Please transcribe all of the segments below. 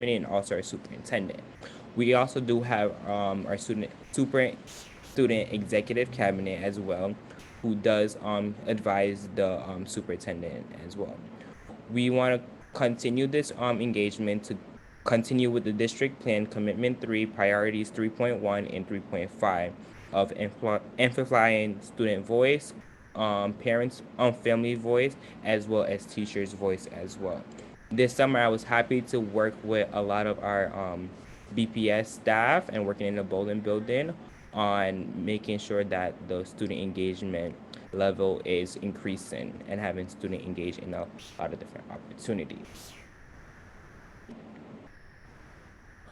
and also our superintendent. We also do have our student executive cabinet as well, who does advise the superintendent as well. We want to continue this engagement to continue with the district plan commitment 3 priorities 3.1 and 3.5 of amplifying student voice, parents family voice, as well as teachers voice as well. This summer I was happy to work with a lot of our BPS staff and working in the Bolden building on making sure that the student engagement level is increasing and having student engaged in a lot of different opportunities.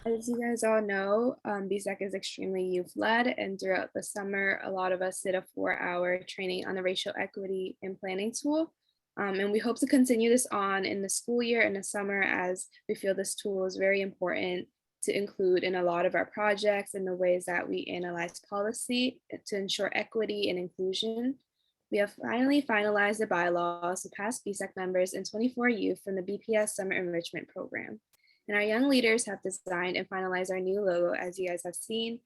As you guys all know, BSEC is extremely youth-led, and throughout the summer, a lot of us did a 4-hour training on the racial equity and planning tool. And we hope to continue this on in the school year and the summer, as we feel this tool is very important to include in a lot of our projects and the ways that we analyze policy to ensure equity and inclusion. We have finally finalized the bylaws to pass BSEC members and 24 youth from the BPS Summer Enrichment Program. And our young leaders have designed and finalized our new logo, as you guys have seen.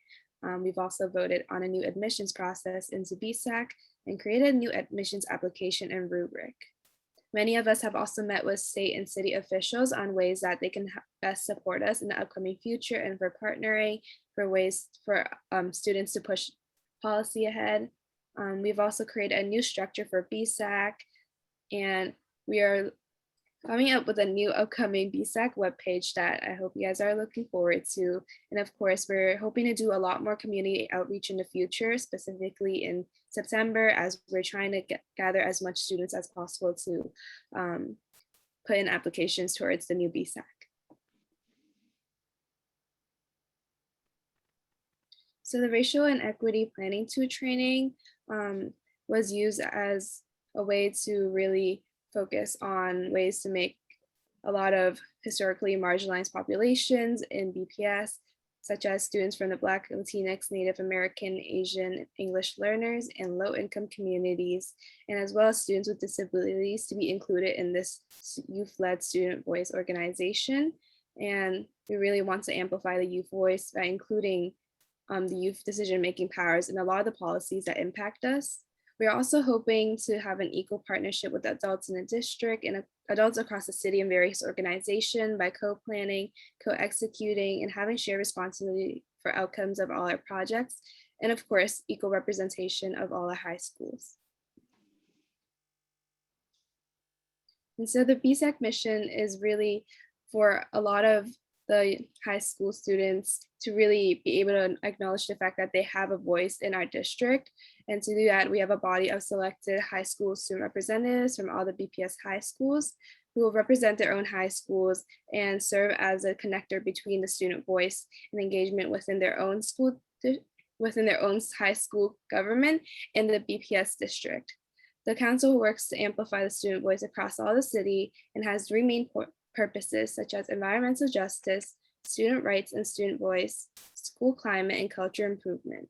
We've also voted on a new admissions process into BSAC and created a new admissions application and rubric. Many of us have also met with state and city officials on ways that they can best support us in the upcoming future and for partnering for ways for students to push policy ahead. We've also created a new structure for BSAC, and we are coming up with a new upcoming BSAC webpage that I hope you guys are looking forward to. And of course, we're hoping to do a lot more community outreach in the future, specifically in September, as we're trying to gather as much students as possible to put in applications towards the new BSAC. So the racial and equity planning tool training was used as a way to really focus on ways to make a lot of historically marginalized populations in BPS, such as students from the Black, Latinx, Native American, Asian, English learners, and low-income communities, and as well as students with disabilities to be included in this youth-led student voice organization. And we really want to amplify the youth voice by including the youth decision-making powers in a lot of the policies that impact us. We are also hoping to have an equal partnership with adults in the district and adults across the city and various organizations by co-planning, co-executing, and having shared responsibility for outcomes of all our projects. And of course, equal representation of all our high schools. And so the BSEC mission is really for a lot of the high school students to really be able to acknowledge the fact that they have a voice in our district. And to do that, we have a body of selected high school student representatives from all the BPS high schools who will represent their own high schools and serve as a connector between the student voice and engagement within their own school, within their own high school government and the BPS district. The council works to amplify the student voice across all the city and has three main purposes, such as environmental justice, student rights and student voice, school climate, and culture improvement.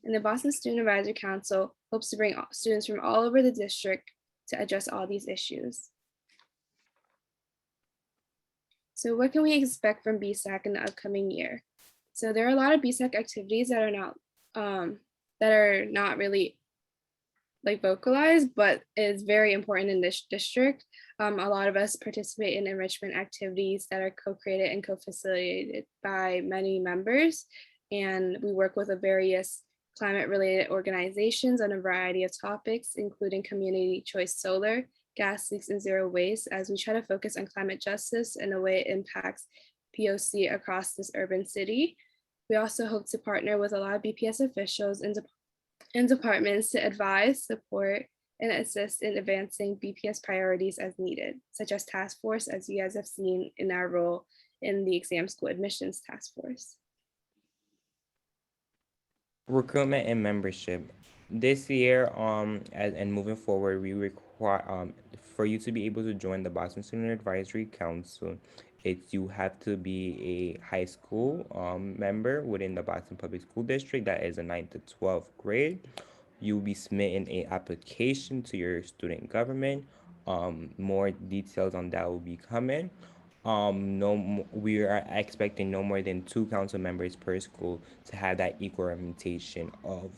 And the Boston Student Advisory Council hopes to bring students from all over the district to address all these issues. So what can we expect from BSAC in the upcoming year? So there are a lot of BSAC activities that are not really like vocalized, but is very important in this district. A lot of us participate in enrichment activities that are co-created and co-facilitated by many members. And we work with various climate-related organizations on a variety of topics, including community choice solar, gas leaks, and zero waste, as we try to focus on climate justice and the way it impacts POC across this urban city. We also hope to partner with a lot of BPS officials and departments to advise, support, and assist in advancing BPS priorities as needed, such as task force, as you guys have seen in our role in the exam school admissions task force. Recruitment and membership. This year, and moving forward, we require for you to be able to join the Boston Student Advisory Council. It's you have to be a high school member within the Boston Public School District that is a 9th to 12th grade. You'll be submitting a application to your student government. More details on that will be coming. we are expecting no more than 2 council members per school to have that equal representation of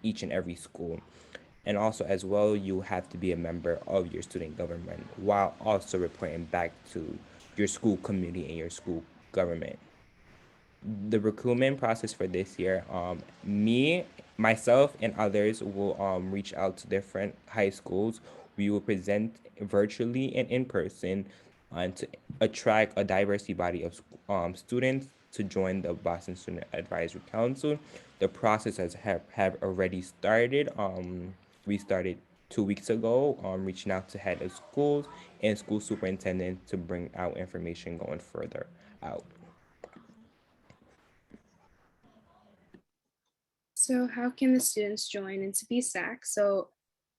each and every school. And also as well, you have to be a member of your student government while also reporting back to your school community and your school government. The recruitment process for this year, myself, and others will reach out to different high schools. We will present virtually and in person, to attract a diversity body of students to join the Boston Student Advisory Council. The process have already started. We started 2 weeks ago, reaching out to head of schools and school superintendents to bring out information going further out. So how can the students join into BSAC? So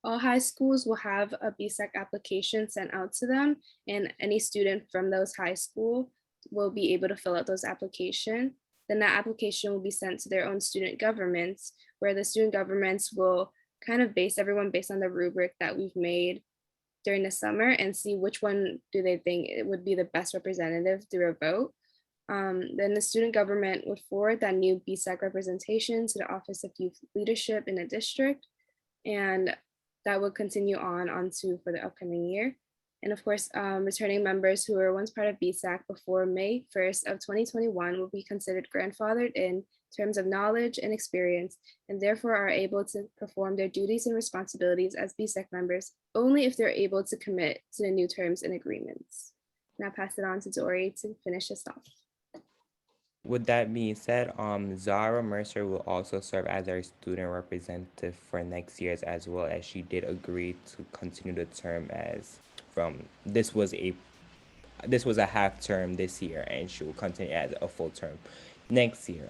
all high schools will have a BSAC application sent out to them, and any student from those high school will be able to fill out those application. Then that application will be sent to their own student governments, where the student governments will kind of base everyone based on the rubric that we've made during the summer and see which one do they think it would be the best representative through a vote. Then the student government would forward that new BSAC representation to the Office of Youth Leadership in the district, and that would continue onto for the upcoming year. And of course, returning members who were once part of BSAC before May 1st of 2021 will be considered grandfathered in terms of knowledge and experience, and therefore are able to perform their duties and responsibilities as BSAC members only if they're able to commit to the new terms and agreements. Now pass it on to Dory to finish this off. With that being said, Zara Mercer will also serve as our student representative for next year's, as well as she did agree to continue the term as from this was a half term this year, and she will continue as a full term next year.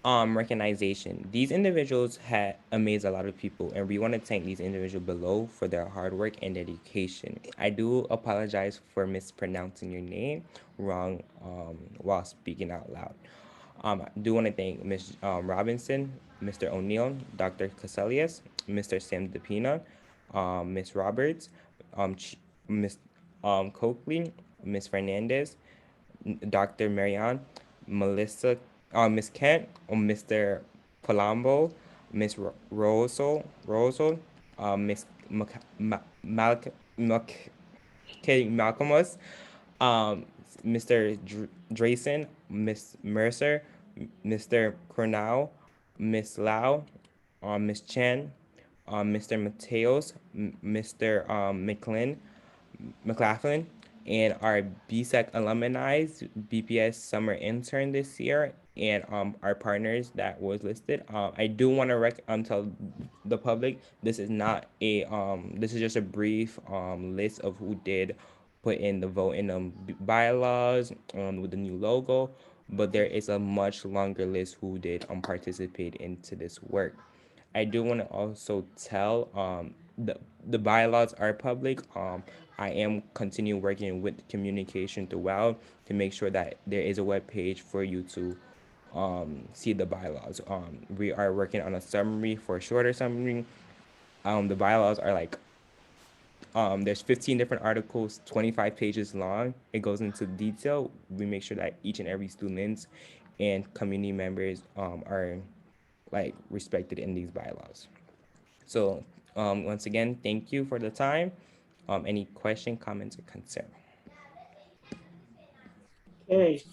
Recognition. These individuals had amazed a lot of people, and we want to thank these individuals below for their hard work and dedication. I do apologize for mispronouncing your name wrong while speaking out loud. I do want to thank Ms. Robinson, Mr. O'Neill, Dr. Caselius, Mr. Sam DePina, Ms. Roberts, Ms. Coakley, Ms. Fernandez, Dr. Marianne, Melissa, Miss Kent, Mr. Palumbo, Miss Rosal, Miss Malcolmus, um, Mr. Drayson, Miss Mercer, Mr. Cornell, Miss Lau, Miss Chen, Mr. Mateos, Mr. McLaughlin, and our BSEC alumni, BPS summer intern this year, and our partners that was listed. I do want to tell the public this is not a this is just a brief list of who did put in the vote in bylaws with the new logo, but there is a much longer list who did participate into this work. I do want to also tell the bylaws are public. I am continue working with communication throughout to make sure that there is a web page for you to see the bylaws. We are working on a summary for a shorter summary. The bylaws are like there's 15 different articles, 25 pages long. It goes into detail. We make sure that each and every students and community members are like respected in these bylaws. So once again, thank you for the time. Any question, comments, or concern? Okay.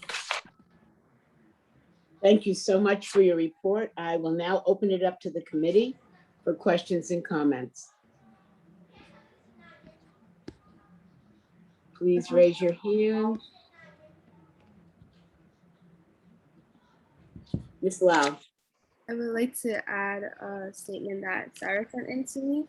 Thank you so much for your report. I will now open it up to the committee for questions and comments. Please raise your hand. Ms. Lau. I would like to add a statement that Sarah sent in to me.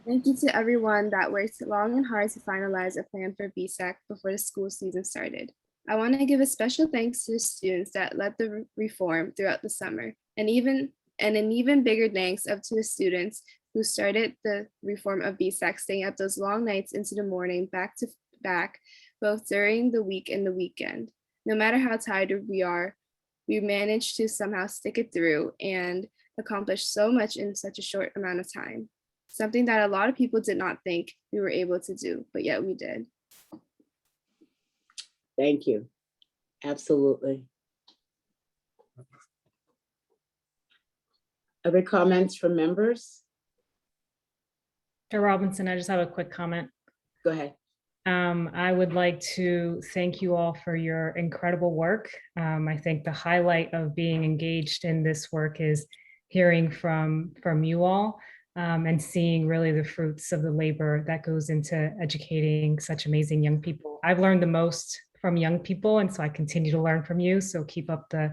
Thank you to everyone that worked long and hard to finalize a plan for BSAC before the school season started. I want to give a special thanks to the students that led the reform throughout the summer, and an even bigger thanks up to the students who started the reform of BSAC, staying up those long nights into the morning, back to back, both during the week and the weekend. No matter how tired we are, we managed to somehow stick it through and accomplish so much in such a short amount of time. something that a lot of people did not think we were able to do, but yet we did. Thank you. Absolutely. Other comments from members? Dr. Robinson, I just have a quick comment. Go ahead. I would like to thank you all for your incredible work. I think the highlight of being engaged in this work is hearing from you all and seeing really the fruits of the labor that goes into educating such amazing young people. I've learned the most from young people, and so I continue to learn from you. So keep up the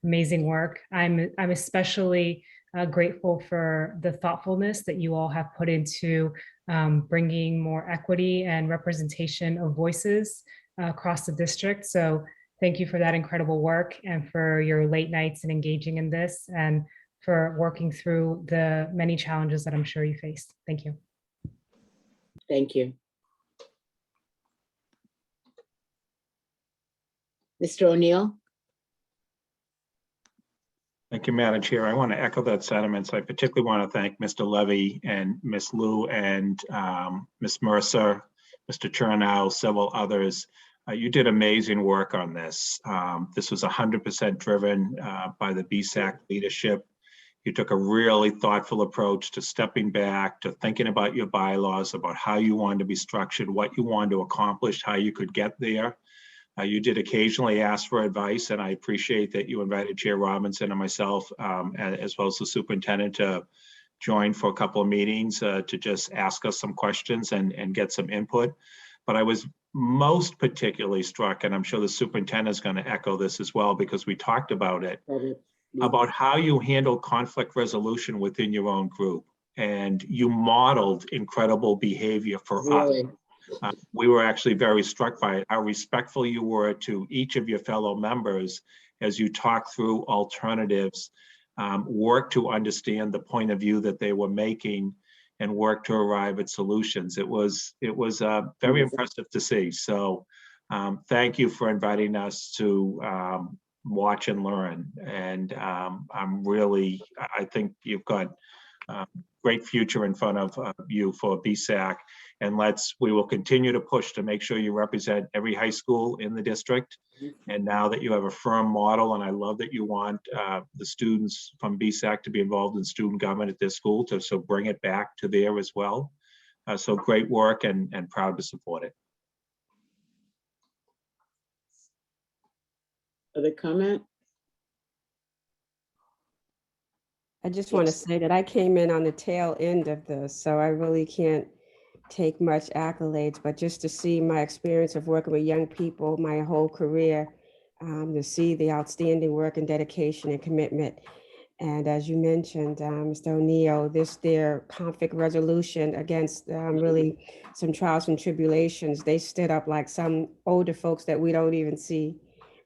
amazing work. I'm especially grateful for the thoughtfulness that you all have put into bringing more equity and representation of voices across the district. So thank you for that incredible work and for your late nights and engaging in this and for working through the many challenges that I'm sure you faced. Thank you. Thank you. Mr. O'Neill? Thank you, Madam Chair. I want to echo that sentiments. I particularly want to thank Mr. Levy and Ms. Liu and Ms. Mercer, Mr. Chernow, several others. You did amazing work on this. This was 100% driven by the BSAC leadership. You took a really thoughtful approach to stepping back, to thinking about your bylaws, about how you wanted to be structured, what you wanted to accomplish, how you could get there. You did occasionally ask for advice, and I appreciate that you invited Chair Robinson and myself, as well as the superintendent, to join for a couple of meetings to just ask us some questions and get some input. But I was most particularly struck, and I'm sure the superintendent is going to echo this as well, because we talked about it, about how you handle conflict resolution within your own group. And you modeled incredible behavior for us. We were actually very struck by it, how respectful you were to each of your fellow members as you talked through alternatives, work to understand the point of view that they were making, and work to arrive at solutions. It was very impressive to see. So thank you for inviting us to watch and learn. And I think you've got a great future in front of you for BSAC. And we will continue to push to make sure you represent every high school in the district. And now that you have a firm model, and I love that you want the students from BSAC to be involved in student government at their school, so bring it back to there as well. So great work, and proud to support it. Other comment? I just want to say that I came in on the tail end of this, so I really can't take much accolades, but just to see my experience of working with young people my whole career, to see the outstanding work and dedication and commitment. And as you mentioned, Mr. O'Neill, their conflict resolution against really some trials and tribulations, they stood up like some older folks that we don't even see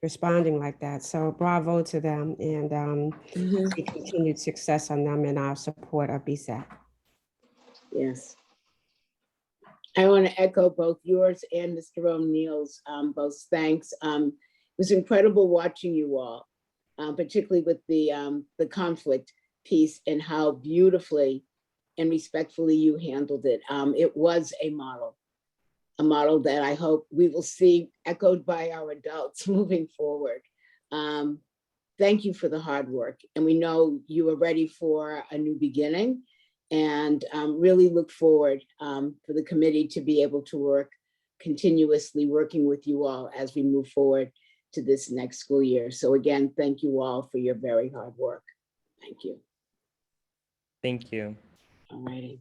responding like that. So bravo to them, and see continued success on them in our support of BSAC. Yes. I want to echo both yours and Mr. O'Neill's both thanks. It was incredible watching you all, particularly with the conflict piece and how beautifully and respectfully you handled it. It was a model that I hope we will see echoed by our adults moving forward. Thank you for the hard work. And we know you are ready for a new beginning, and really look forward for the committee to be able to work continuously, working with you all as we move forward to this next school year. So again, thank you all for your very hard work. Thank you. Thank you. All righty.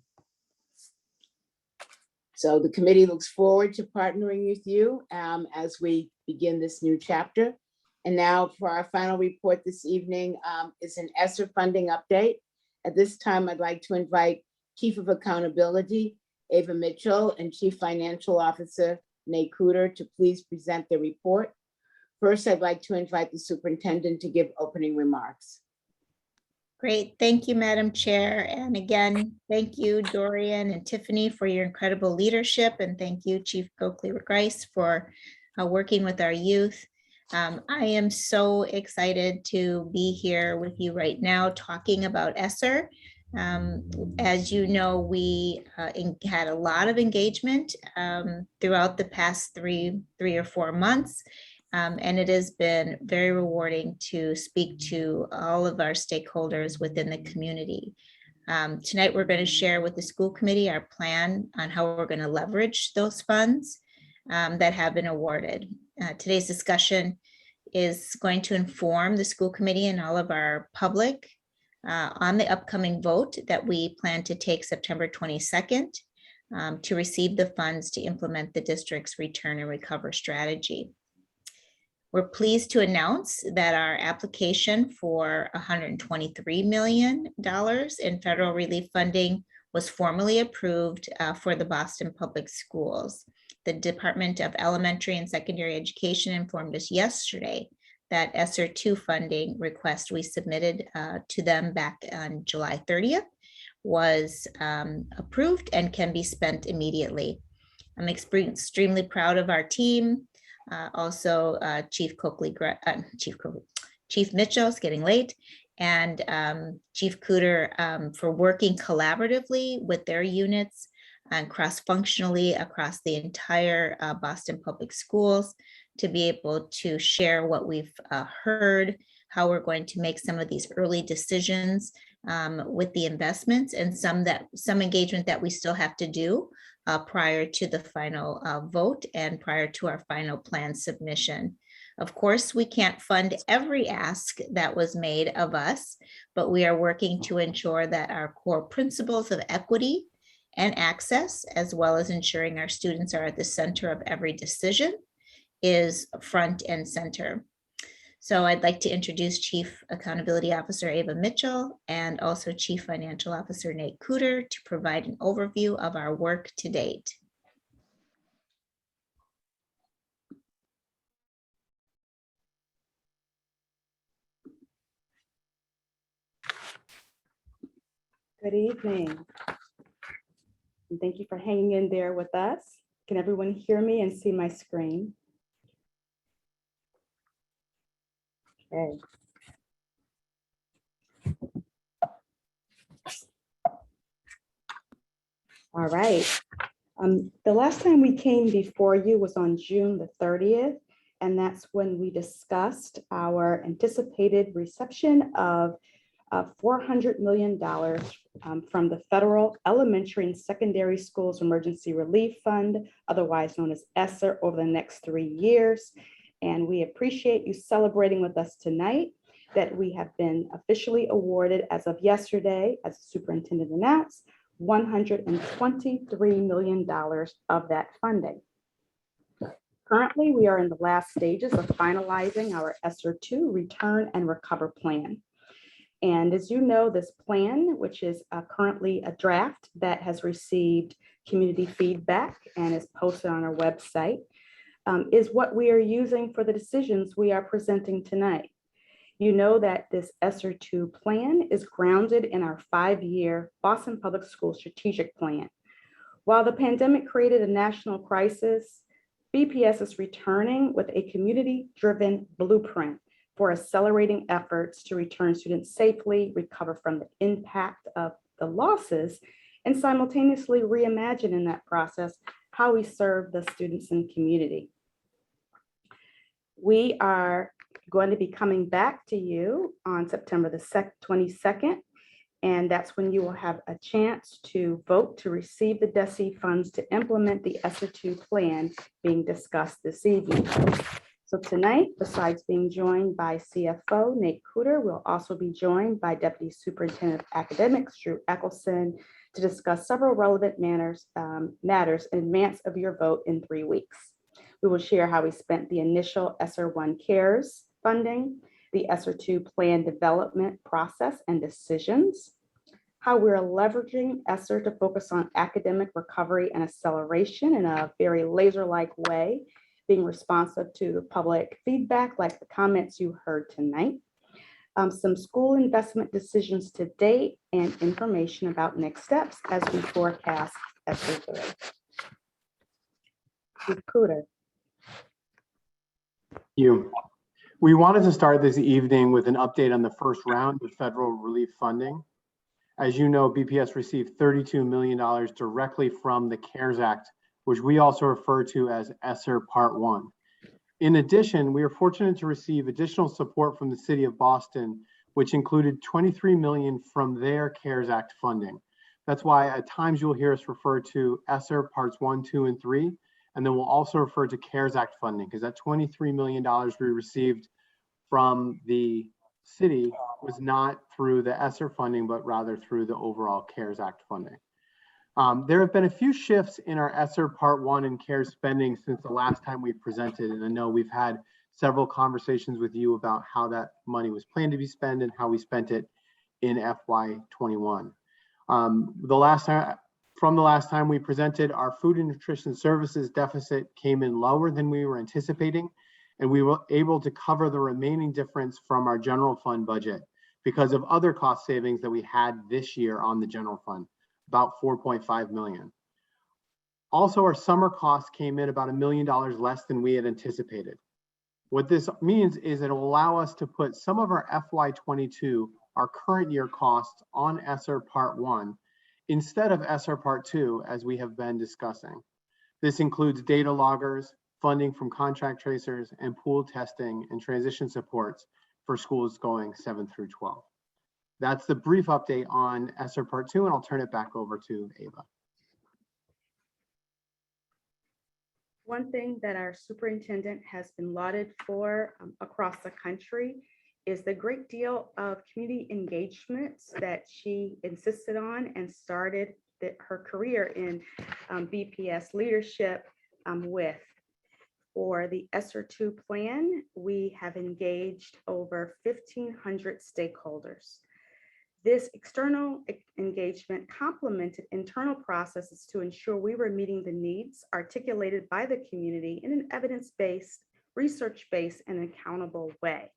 So the committee looks forward to partnering with you as we begin this new chapter. And now for our final report this evening is an ESSER funding update. At this time, I'd like to invite Chief of Accountability, Ava Mitchell, and Chief Financial Officer, Nate Cooter, to please present their report. First, I'd like to invite the superintendent to give opening remarks. Great. Thank you, Madam Chair. And again, thank you, Dorian and Tiffany, for your incredible leadership. And thank you, Chief Coakley-Rice, for working with our youth. I am so excited to be here with you right now talking about ESSER. As you know, we had a lot of engagement throughout the past three or 4 months. And it has been very rewarding to speak to all of our stakeholders within the community. Tonight, we're going to share with the school committee our plan on how we're going to leverage those funds that have been awarded. Today's discussion is going to inform the school committee and all of our public on the upcoming vote that we plan to take September 22nd to receive the funds to implement the district's return and recover strategy. We're pleased to announce that our application for $123 million in federal relief funding was formally approved for the Boston Public Schools. The Department of Elementary and Secondary Education informed us yesterday that ESSER II funding request we submitted to them back on July 30th was approved and can be spent immediately. I'm extremely proud of our team. Also, Chief Mitchell, it's getting late, and Chief Cooter for working collaboratively with their units and cross-functionally across the entire Boston Public Schools to be able to share what we've heard, how we're going to make some of these early decisions with the investments, and some engagement that we still have to do prior to the final vote and prior to our final plan submission. Of course, we can't fund every ask that was made of us, but we are working to ensure that our core principles of equity and access, as well as ensuring our students are at the center of every decision, is front and center. So I'd like to introduce Chief Accountability Officer Ava Mitchell and also Chief Financial Officer Nate Cooter to provide an overview of our work to date. Good evening. And thank you for hanging in there with us. Can everyone hear me and see my screen? Okay. All right. The last time we came before you was on June the 30th, and that's when we discussed our anticipated reception of $400 million from the Federal Elementary and Secondary Schools Emergency Relief Fund, otherwise known as ESSER, over the next 3 years. And we appreciate you celebrating with us tonight that we have been officially awarded as of yesterday, as the superintendent announced, $123 million of that funding. Currently, we are in the last stages of finalizing our ESSER II return and recover plan. And as you know, this plan, which is currently a draft that has received community feedback and is posted on our website, is what we are using for the decisions we are presenting tonight. You know that this ESSER II plan is grounded in our 5-year Boston Public Schools strategic plan. While the pandemic created a national crisis, BPS is returning with a community-driven blueprint for accelerating efforts to return students safely, recover from the impact of the losses, and simultaneously reimagine in that process how we serve the students and community. We are going to be coming back to you on September the 22nd, and that's when you will have a chance to vote to receive the DESE funds to implement the ESSER II plan being discussed this evening. So tonight, besides being joined by CFO Nate Cooter, we'll also be joined by Deputy Superintendent of Academics Drew Eckelson to discuss several relevant matters in advance of your vote in 3 weeks. We will share how we spent the initial ESSER I CARES funding, the ESSER II plan development process and decisions, how we're leveraging ESSER to focus on academic recovery and acceleration in a very laser-like way, being responsive to the public feedback like the comments you heard tonight, some school investment decisions to date, and information about next steps as we forecast ESSER III. Chief Cooter. We wanted to start this evening with an update on the first round of federal relief funding. As you know, BPS received $32 million directly from the CARES Act, which we also refer to as ESSER Part 1. In addition, we are fortunate to receive additional support from the City of Boston, which included $23 million from their CARES Act funding. That's why at times you'll hear us refer to ESSER Parts 1, 2, and 3, and then we'll also refer to CARES Act funding, because that $23 million we received from the city was not through the ESSER funding, but rather through the overall CARES Act funding. There have been a few shifts in our ESSER Part 1 and CARES spending since the last time we presented, and I know we've had several conversations with you about how that money was planned to be spent and how we spent it in FY21. From the last time we presented, our food and nutrition services deficit came in lower than we were anticipating, and we were able to cover the remaining difference from our general fund budget because of other cost savings that we had this year on the general fund, about $4.5 million. Also, our summer costs came in about $1 million less than we had anticipated. What this means is it will allow us to put some of our FY22, our current year costs, on ESSER Part 1 instead of ESSER Part 2, as we have been discussing. This includes data loggers, funding from contract tracers, and pool testing and transition supports for schools going 7 through 12. That's the brief update on ESSER Part 2, and I'll turn it back over to Ava. One thing that our superintendent has been lauded for across the country is the great deal of community engagements that she insisted on and started her career in BPS leadership with. For the ESSER 2 plan, we have engaged over 1,500 stakeholders. This external engagement complemented internal processes to ensure we were meeting the needs articulated by the community in an evidence-based, research-based, and accountable way.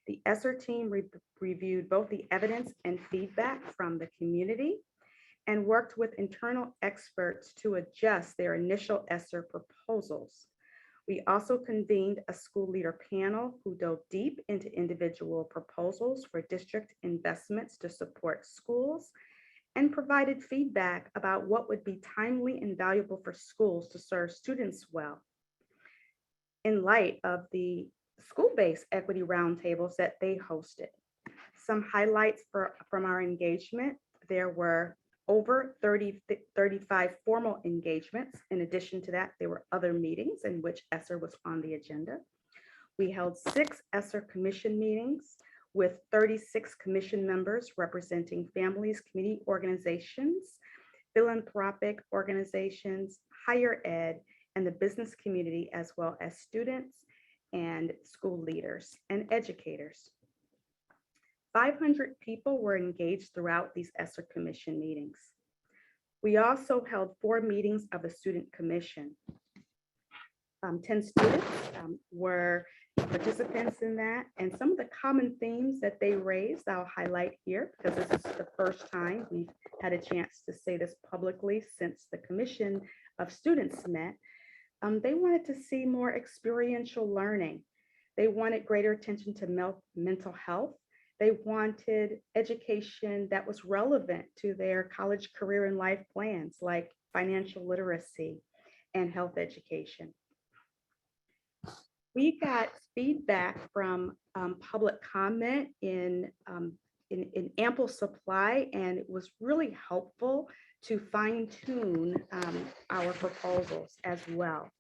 The ESSER team reviewed both the evidence and feedback from the community and worked with internal experts to adjust their initial ESSER proposals. We also convened a school leader panel who dove deep into individual proposals for district investments to support schools and provided feedback about what would be timely and valuable for schools to serve students well. In light of the school-based equity roundtables that they hosted. Some highlights from our engagement: there were over 35 formal engagements. In addition to that, there were other meetings in which ESSER was on the agenda. We held 6 ESSER commission meetings with 36 commission members representing families, community organizations, philanthropic organizations, higher ed, and the business community, as well as students and school leaders and educators. 500 people were engaged throughout these ESSER commission meetings. We also held 4 meetings of the student commission. 10 students were participants in that, and some of the common themes that they raised, I'll highlight here because this is the first time we've had a chance to say this publicly since the commission of students met. They wanted to see more experiential learning. They wanted greater attention to mental health. They wanted education that was relevant to their college, career, and life plans, like financial literacy and health education. We got feedback from public comment in ample supply, and it was really helpful to fine-tune our proposals as well.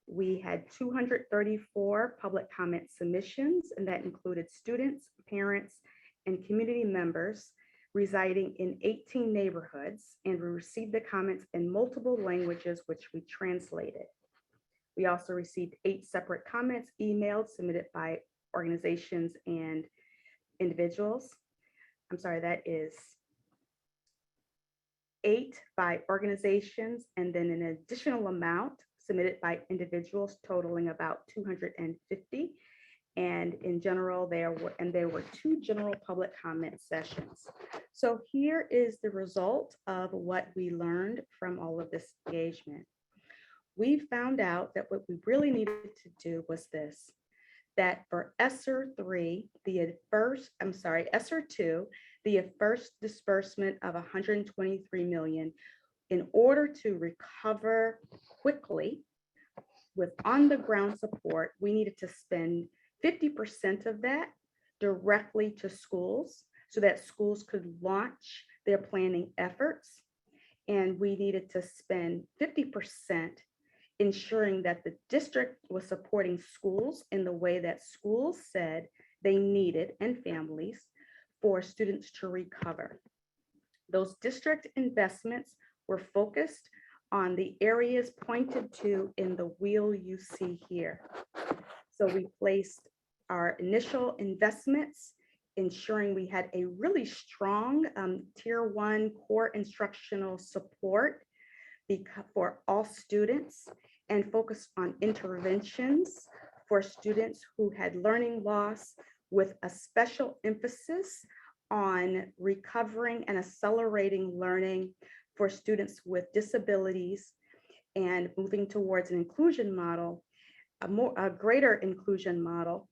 We had 234 public comment submissions, and that included students, parents, and community members residing in 18 neighborhoods, and we received the comments in multiple languages, which we translated. We also received 8 separate comments emailed, submitted by organizations and individuals. I'm sorry, that is 8 by organizations, and then an additional amount submitted by individuals totaling about 250. And in general, there were 2 general public comment sessions. So here is the result of what we learned from all of this engagement. We found out that what we really needed to do was this, that for ESSER 2, the first disbursement of 123 million. In order to recover quickly with on-the-ground support, we needed to spend 50% of that directly to schools so that schools could launch their planning efforts. And we needed to spend 50% ensuring that the district was supporting schools in the way that schools said they needed, and families, for students to recover. Those district investments were focused on the areas pointed to in the wheel you see here. So we placed our initial investments, ensuring we had a really strong tier 1 core instructional support for all students, and focused on interventions for students who had learning loss, with a special emphasis on recovering and accelerating learning for students with disabilities, and moving towards an inclusion model, a greater inclusion model,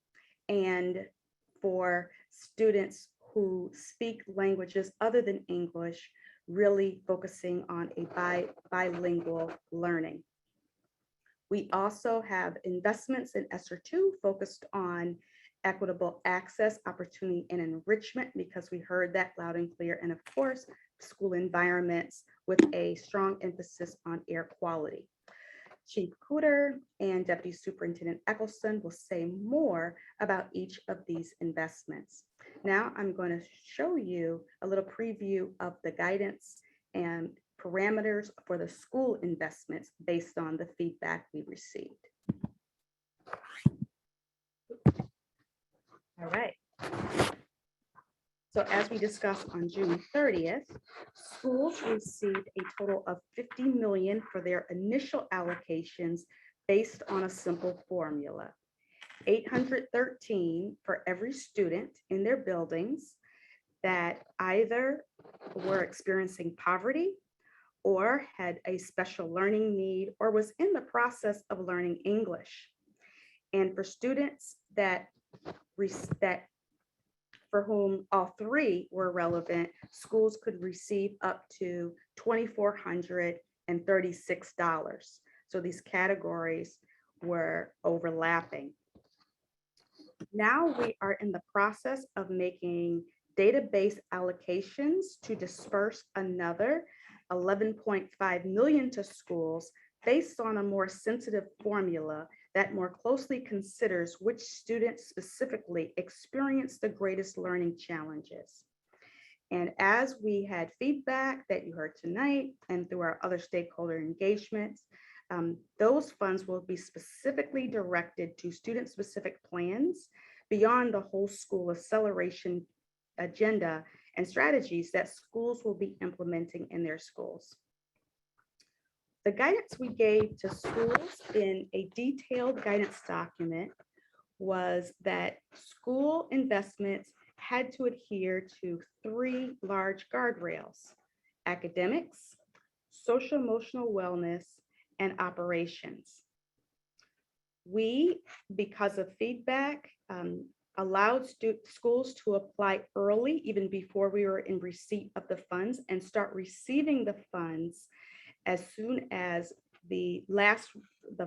and for students who speak languages other than English, really focusing on a bilingual learning. We also have investments in ESSER 2 focused on equitable access, opportunity, and enrichment, because we heard that loud and clear, and of course, school environments with a strong emphasis on air quality. Chief Cooter and Deputy Superintendent Eccleston will say more about each of these investments. Now I'm going to show you a little preview of the guidance and parameters for the school investments based on the feedback we received. All right. So as we discussed on June 30th, schools received a total of 50 million for their initial allocations based on a simple formula. 813 for every student in their buildings that either were experiencing poverty or had a special learning need or was in the process of learning English. And for students that for whom all three were relevant, schools could receive up to $2,436. So these categories were overlapping. Now we are in the process of making database allocations to disperse another 11.5 million to schools based on a more sensitive formula that more closely considers which students specifically experience the greatest learning challenges. And as we had feedback that you heard tonight and through our other stakeholder engagements, those funds will be specifically directed to student-specific plans beyond the whole school acceleration agenda and strategies that schools will be implementing in their schools. The guidance we gave to schools in a detailed guidance document was that school investments had to adhere to 3 large guardrails: academics, social emotional wellness, and operations. We, because of feedback, allowed schools to apply early, even before we were in receipt of the funds, and start receiving the funds as soon as the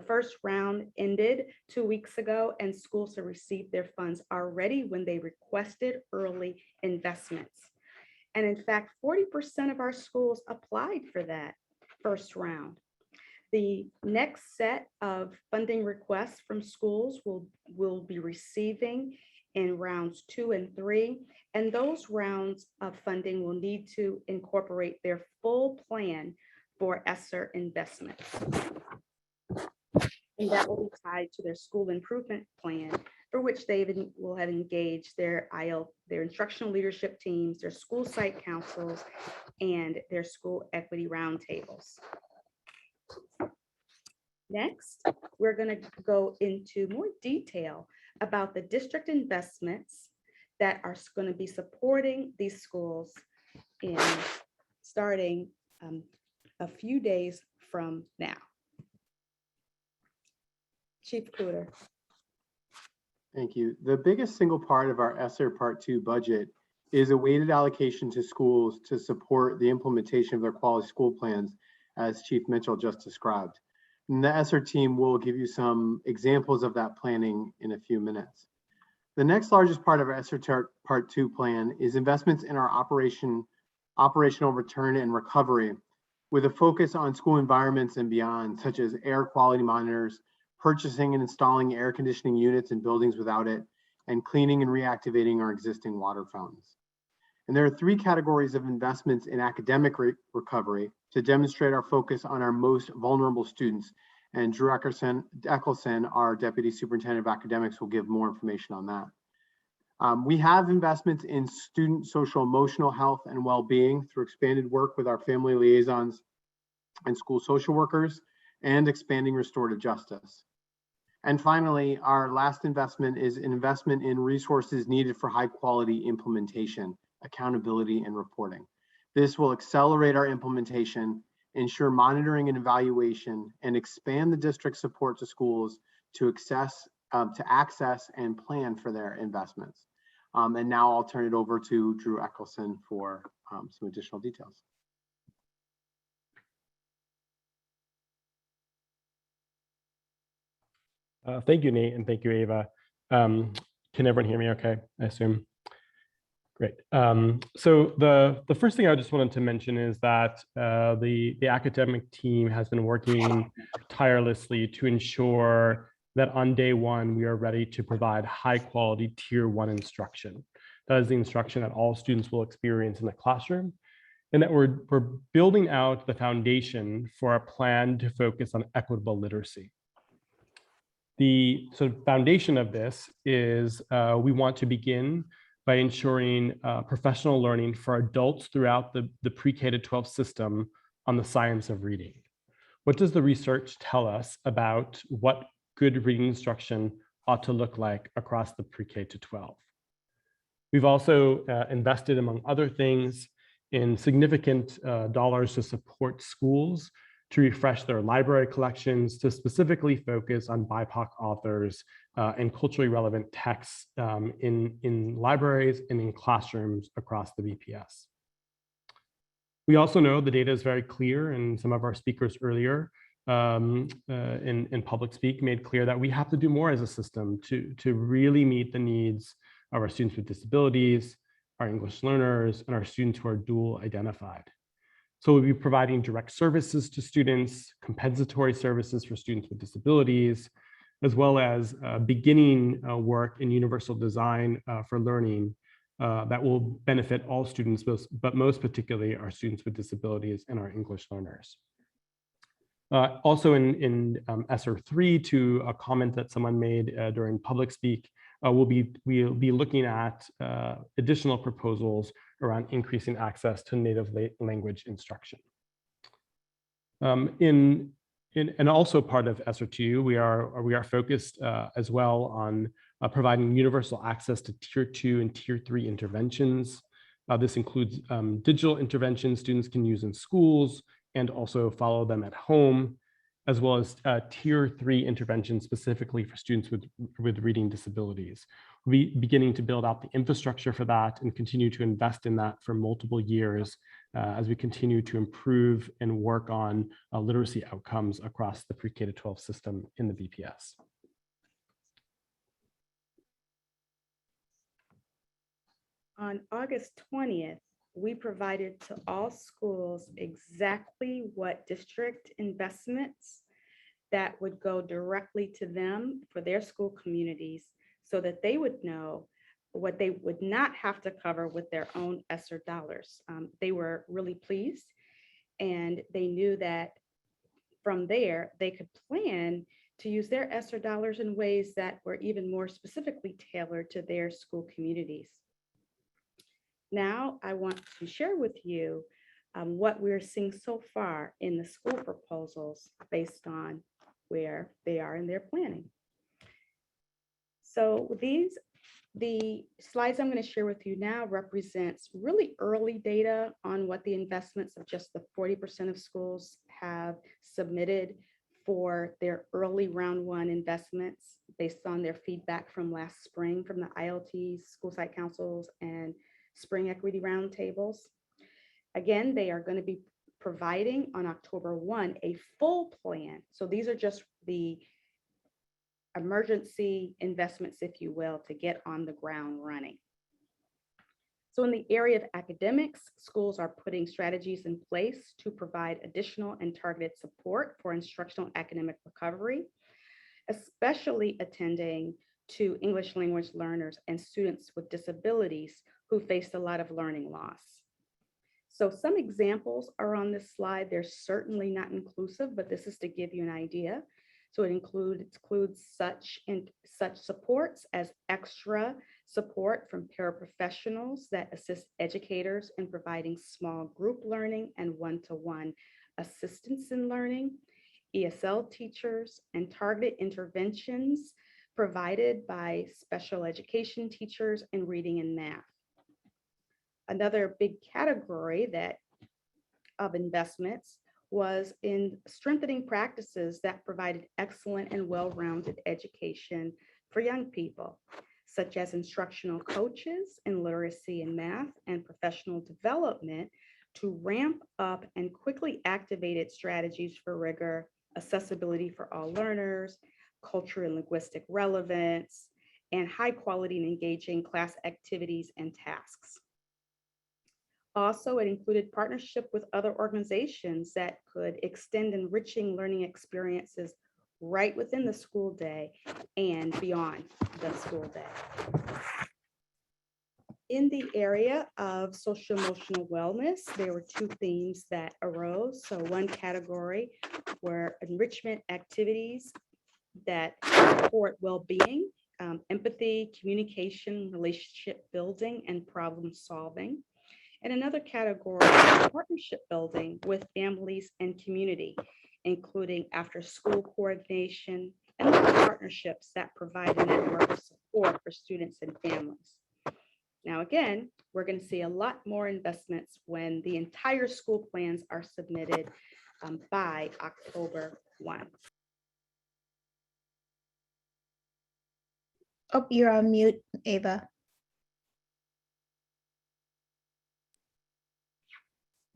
first round ended 2 weeks ago, and schools have received their funds already when they requested early investments. And in fact, 40% of our schools applied for that first round. The next set of funding requests from schools will be receiving in rounds 2 and 3, and those rounds of funding will need to incorporate their full plan for ESSER investments. And that will be tied to their school improvement plan, for which they will have engaged their instructional leadership teams, their school site councils, and their school equity roundtables. Next, we're going to go into more detail about the district investments that are going to be supporting these schools in starting a few days from now. Chief Cooter. Thank you. The biggest single part of our ESSER Part 2 budget is a weighted allocation to schools to support the implementation of their quality school plans, as Chief Mitchell just described. And the ESSER team will give you some examples of that planning in a few minutes. The next largest part of our ESSER Part 2 plan is investments in our operational return and recovery, with a focus on school environments and beyond, such as air quality monitors, purchasing and installing air conditioning units in buildings without it, and cleaning and reactivating our existing water fountains. And there are 3 categories of investments in academic recovery to demonstrate our focus on our most vulnerable students. And Drew Eckelson, our Deputy Superintendent of Academics, will give more information on that. We have investments in student social emotional health and well-being through expanded work with our family liaisons and school social workers, and expanding restorative justice. And finally, our last investment is an investment in resources needed for high quality implementation, accountability, and reporting. This will accelerate our implementation, ensure monitoring and evaluation, and expand the district support to schools to access and plan for their investments. And now I'll turn it over to Drew Eckelson for some additional details. Thank you, Nate, and thank you, Ava. Can everyone hear me okay, I assume? Great. So the first thing I just wanted to mention is that the academic team has been working tirelessly to ensure that on day one, we are ready to provide high quality tier 1 instruction. That is the instruction that all students will experience in the classroom, and that we're building out the foundation for a plan to focus on equitable literacy. The sort of foundation of this is we want to begin by ensuring professional learning for adults throughout the pre-K to 12 system on the science of reading. What does the research tell us about what good reading instruction ought to look like across the pre-K to 12? We've also invested, among other things, in significant dollars to support schools to refresh their library collections, to specifically focus on BIPOC authors and culturally relevant texts in libraries and in classrooms across the BPS. We also know the data is very clear, and some of our speakers earlier in public speak made clear that we have to do more as a system to really meet the needs of our students with disabilities, our English learners, and our students who are dual identified. So we'll be providing direct services to students, compensatory services for students with disabilities, as well as beginning work in universal design for learning that will benefit all students, but most particularly our students with disabilities and our English learners. Also in ESSER 3, to a comment that someone made during public speak, we'll be looking at additional proposals around increasing access to native language instruction. And also part of ESSER 2, we are focused as well on providing universal access to tier 2 and tier 3 interventions. This includes digital interventions students can use in schools and also follow them at home, as well as tier 3 interventions specifically for students with reading disabilities. We'll be beginning to build out the infrastructure for that and continue to invest in that for multiple years as we continue to improve and work on literacy outcomes across the pre-K to 12 system in the BPS. On August 20th, we provided to all schools exactly what district investments that would go directly to them for their school communities, so that they would know what they would not have to cover with their own ESSER dollars. They were really pleased, and they knew that from there, they could plan to use their ESSER dollars in ways that were even more specifically tailored to their school communities. Now, I want to share with you what we're seeing so far in the school proposals based on where they are in their planning. So the slides I'm going to share with you now represents really early data on what the investments of just the 40% of schools have submitted for their early round 1 investments based on their feedback from last spring from the ILTs, school site councils, and spring equity roundtables. Again, they are going to be providing on October 1 a full plan. So these are just the emergency investments, if you will, to get on the ground running. So in the area of academics, schools are putting strategies in place to provide additional and targeted support for instructional academic recovery, especially attending to English language learners and students with disabilities who faced a lot of learning loss. So some examples are on this slide. They're certainly not inclusive, but this is to give you an idea. So it includes such supports as extra support from paraprofessionals that assist educators in providing small group learning and one-to-one assistance in learning, ESL teachers, and targeted interventions provided by special education teachers in reading and math. Another big category of investments was in strengthening practices that provided excellent and well-rounded education for young people, such as instructional coaches in literacy and math and professional development to ramp up and quickly activated strategies for rigor, accessibility for all learners, cultural and linguistic relevance, and high quality and engaging class activities and tasks. Also, it included partnership with other organizations that could extend enriching learning experiences right within the school day and beyond the school day. In the area of social emotional wellness, there were two themes that arose. So one category were enrichment activities that support well-being, empathy, communication, relationship building, and problem solving. And another category is partnership building with families and community, including after-school coordination and other partnerships that provide a network of support for students and families. Now, again, we're going to see a lot more investments when the entire school plans are submitted by October 1. Oh, you're on mute, Ava.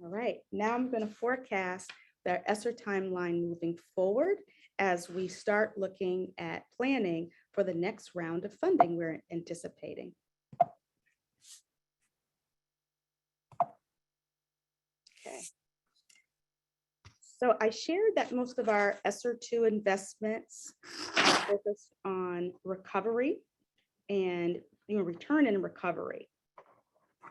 All right, now I'm going to forecast their ESSER timeline moving forward as we start looking at planning for the next round of funding we're anticipating. Okay. So I shared that most of our ESSER 2 investments are focused on recovery and return and recovery.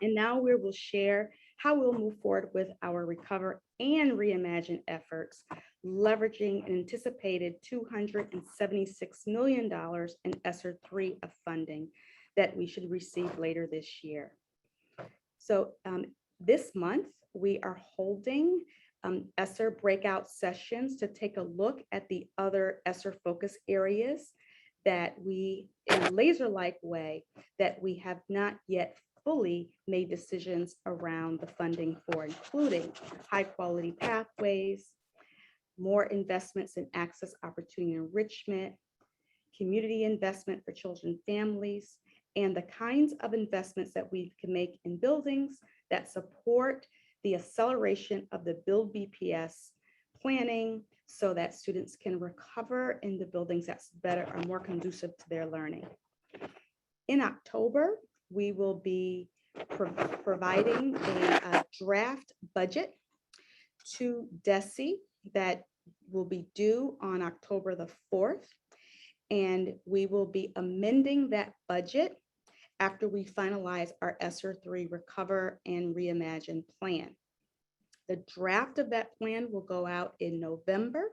And now we will share how we'll move forward with our Recover and Reimagine efforts, leveraging an anticipated $276 million in ESSER 3 of funding that we should receive later this year. So this month, we are holding ESSER breakout sessions to take a look at the other ESSER focus areas that we, in a laser-like way, that we have not yet fully made decisions around the funding for, including high quality pathways, more investments in access, opportunity enrichment, community investment for children and families, and the kinds of investments that we can make in buildings that support the acceleration of the Build BPS planning so that students can recover in the buildings that's better or more conducive to their learning. In October, we will be providing a draft budget to DESE that will be due on October the 4th. And we will be amending that budget after we finalize our ESSER 3 Recover and Reimagine plan. The draft of that plan will go out in November.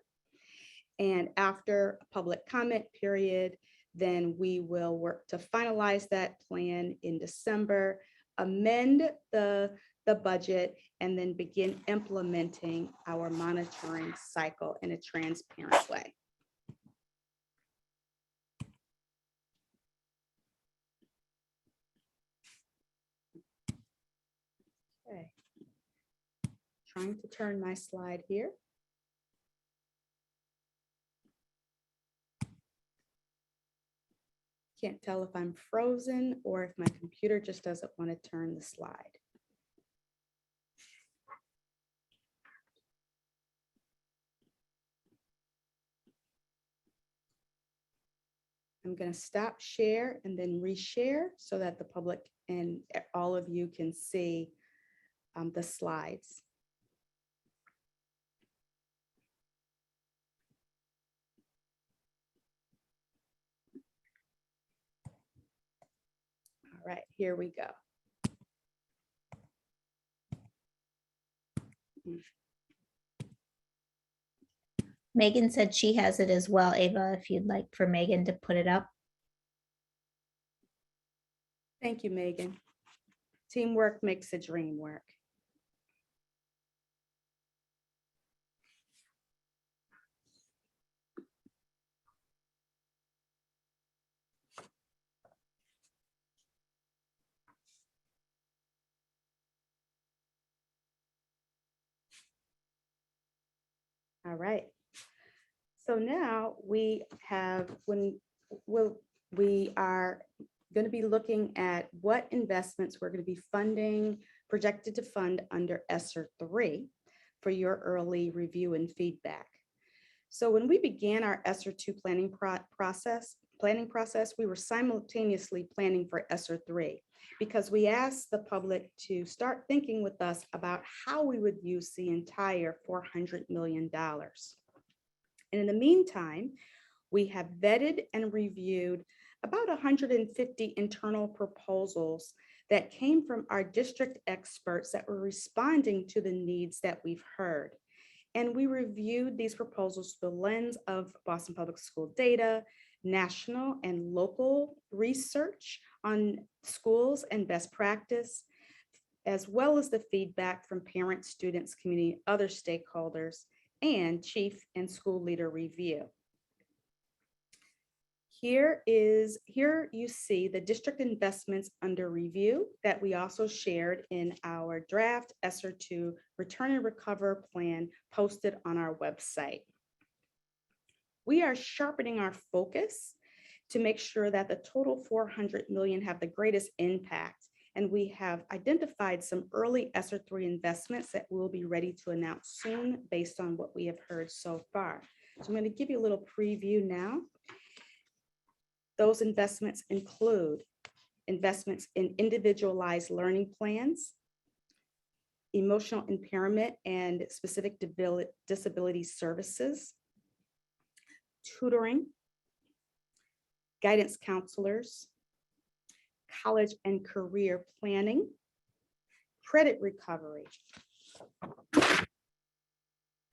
And after a public comment period, then we will work to finalize that plan in December, amend the budget, and then begin implementing our monitoring cycle in a transparent way. Okay. Trying to turn my slide here. Can't tell if I'm frozen or if my computer just doesn't want to turn the slide. I'm going to stop share and then reshare so that the public and all of you can see the slides. All right, here we go. Megan said she has it as well. Ava, if you'd like for Megan to put it up. Thank you, Megan. Teamwork makes the dream work. All right. So now we have, we are going to be looking at what investments we're going to be funding, projected to fund under ESSER 3 for your early review and feedback. So when we began our ESSER 2 planning process, we were simultaneously planning for ESSER 3 because we asked the public to start thinking with us about how we would use the entire $400 million. And in the meantime, we have vetted and reviewed about 150 internal proposals that came from our district experts that were responding to the needs that we've heard. And we reviewed these proposals through the lens of Boston Public School data, national and local research on schools and best practice, as well as the feedback from parents, students, community, other stakeholders, and chief and school leader review. Here you see the district investments under review that we also shared in our draft ESSER 2 Return and Recover plan posted on our website. We are sharpening our focus to make sure that the total 400 million have the greatest impact. And we have identified some early ESSER 3 investments that we'll be ready to announce soon based on what we have heard so far. So I'm going to give you a little preview now. Those investments include investments in individualized learning plans, emotional impairment and specific disability services, tutoring, guidance counselors, college and career planning, credit recovery,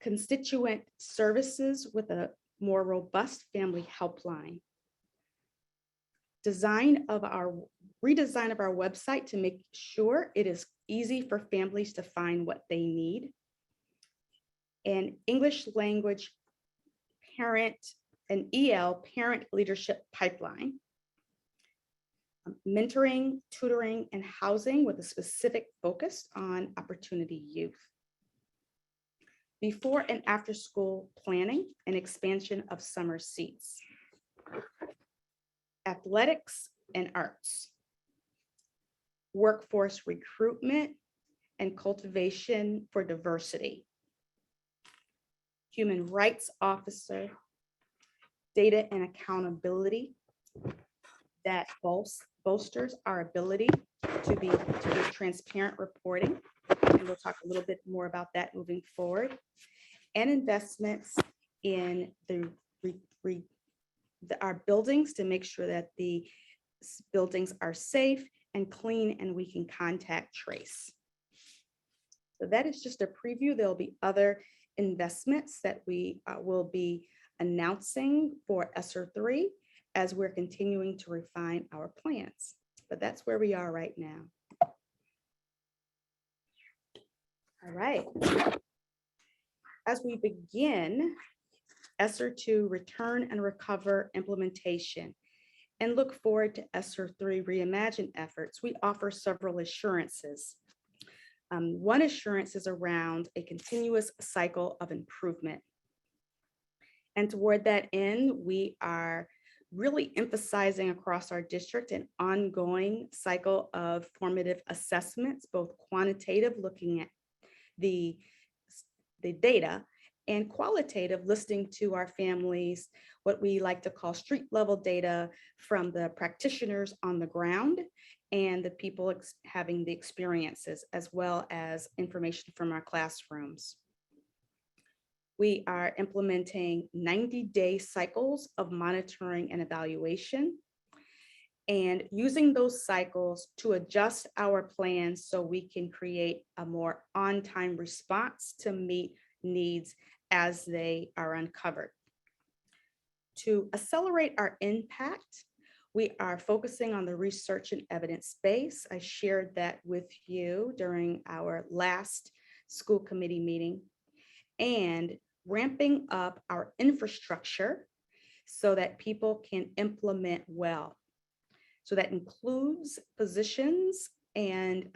constituent services with a more robust family helpline, redesign of our website to make sure it is easy for families to find what they need, and English language parent and EL parent leadership pipeline, mentoring, tutoring, and housing with a specific focus on opportunity youth, before and after school planning and expansion of summer seats, athletics and arts, workforce recruitment and cultivation for diversity, human rights officer, data and accountability that bolsters our ability to do transparent reporting. And we'll talk a little bit more about that moving forward. And investments in our buildings to make sure that the buildings are safe and clean and we can contact trace. So that is just a preview. There'll be other investments that we will be announcing for ESSER 3 as we're continuing to refine our plans. But that's where we are right now. All right. As we begin ESSER 2 Return and Recover implementation and look forward to ESSER 3 Reimagine efforts, we offer several assurances. One assurance is around a continuous cycle of improvement. And toward that end, we are really emphasizing across our district an ongoing cycle of formative assessments, both quantitative, looking at the data, and qualitative, listening to our families, what we like to call street level data from the practitioners on the ground and the people having the experiences, as well as information from our classrooms. We are implementing 90-day cycles of monitoring and evaluation, and using those cycles to adjust our plans so we can create a more on-time response to meet needs as they are uncovered. To accelerate our impact, we are focusing on the research and evidence base. I shared that with you during our last school committee meeting, and ramping up our infrastructure so that people can implement well. So that includes positions and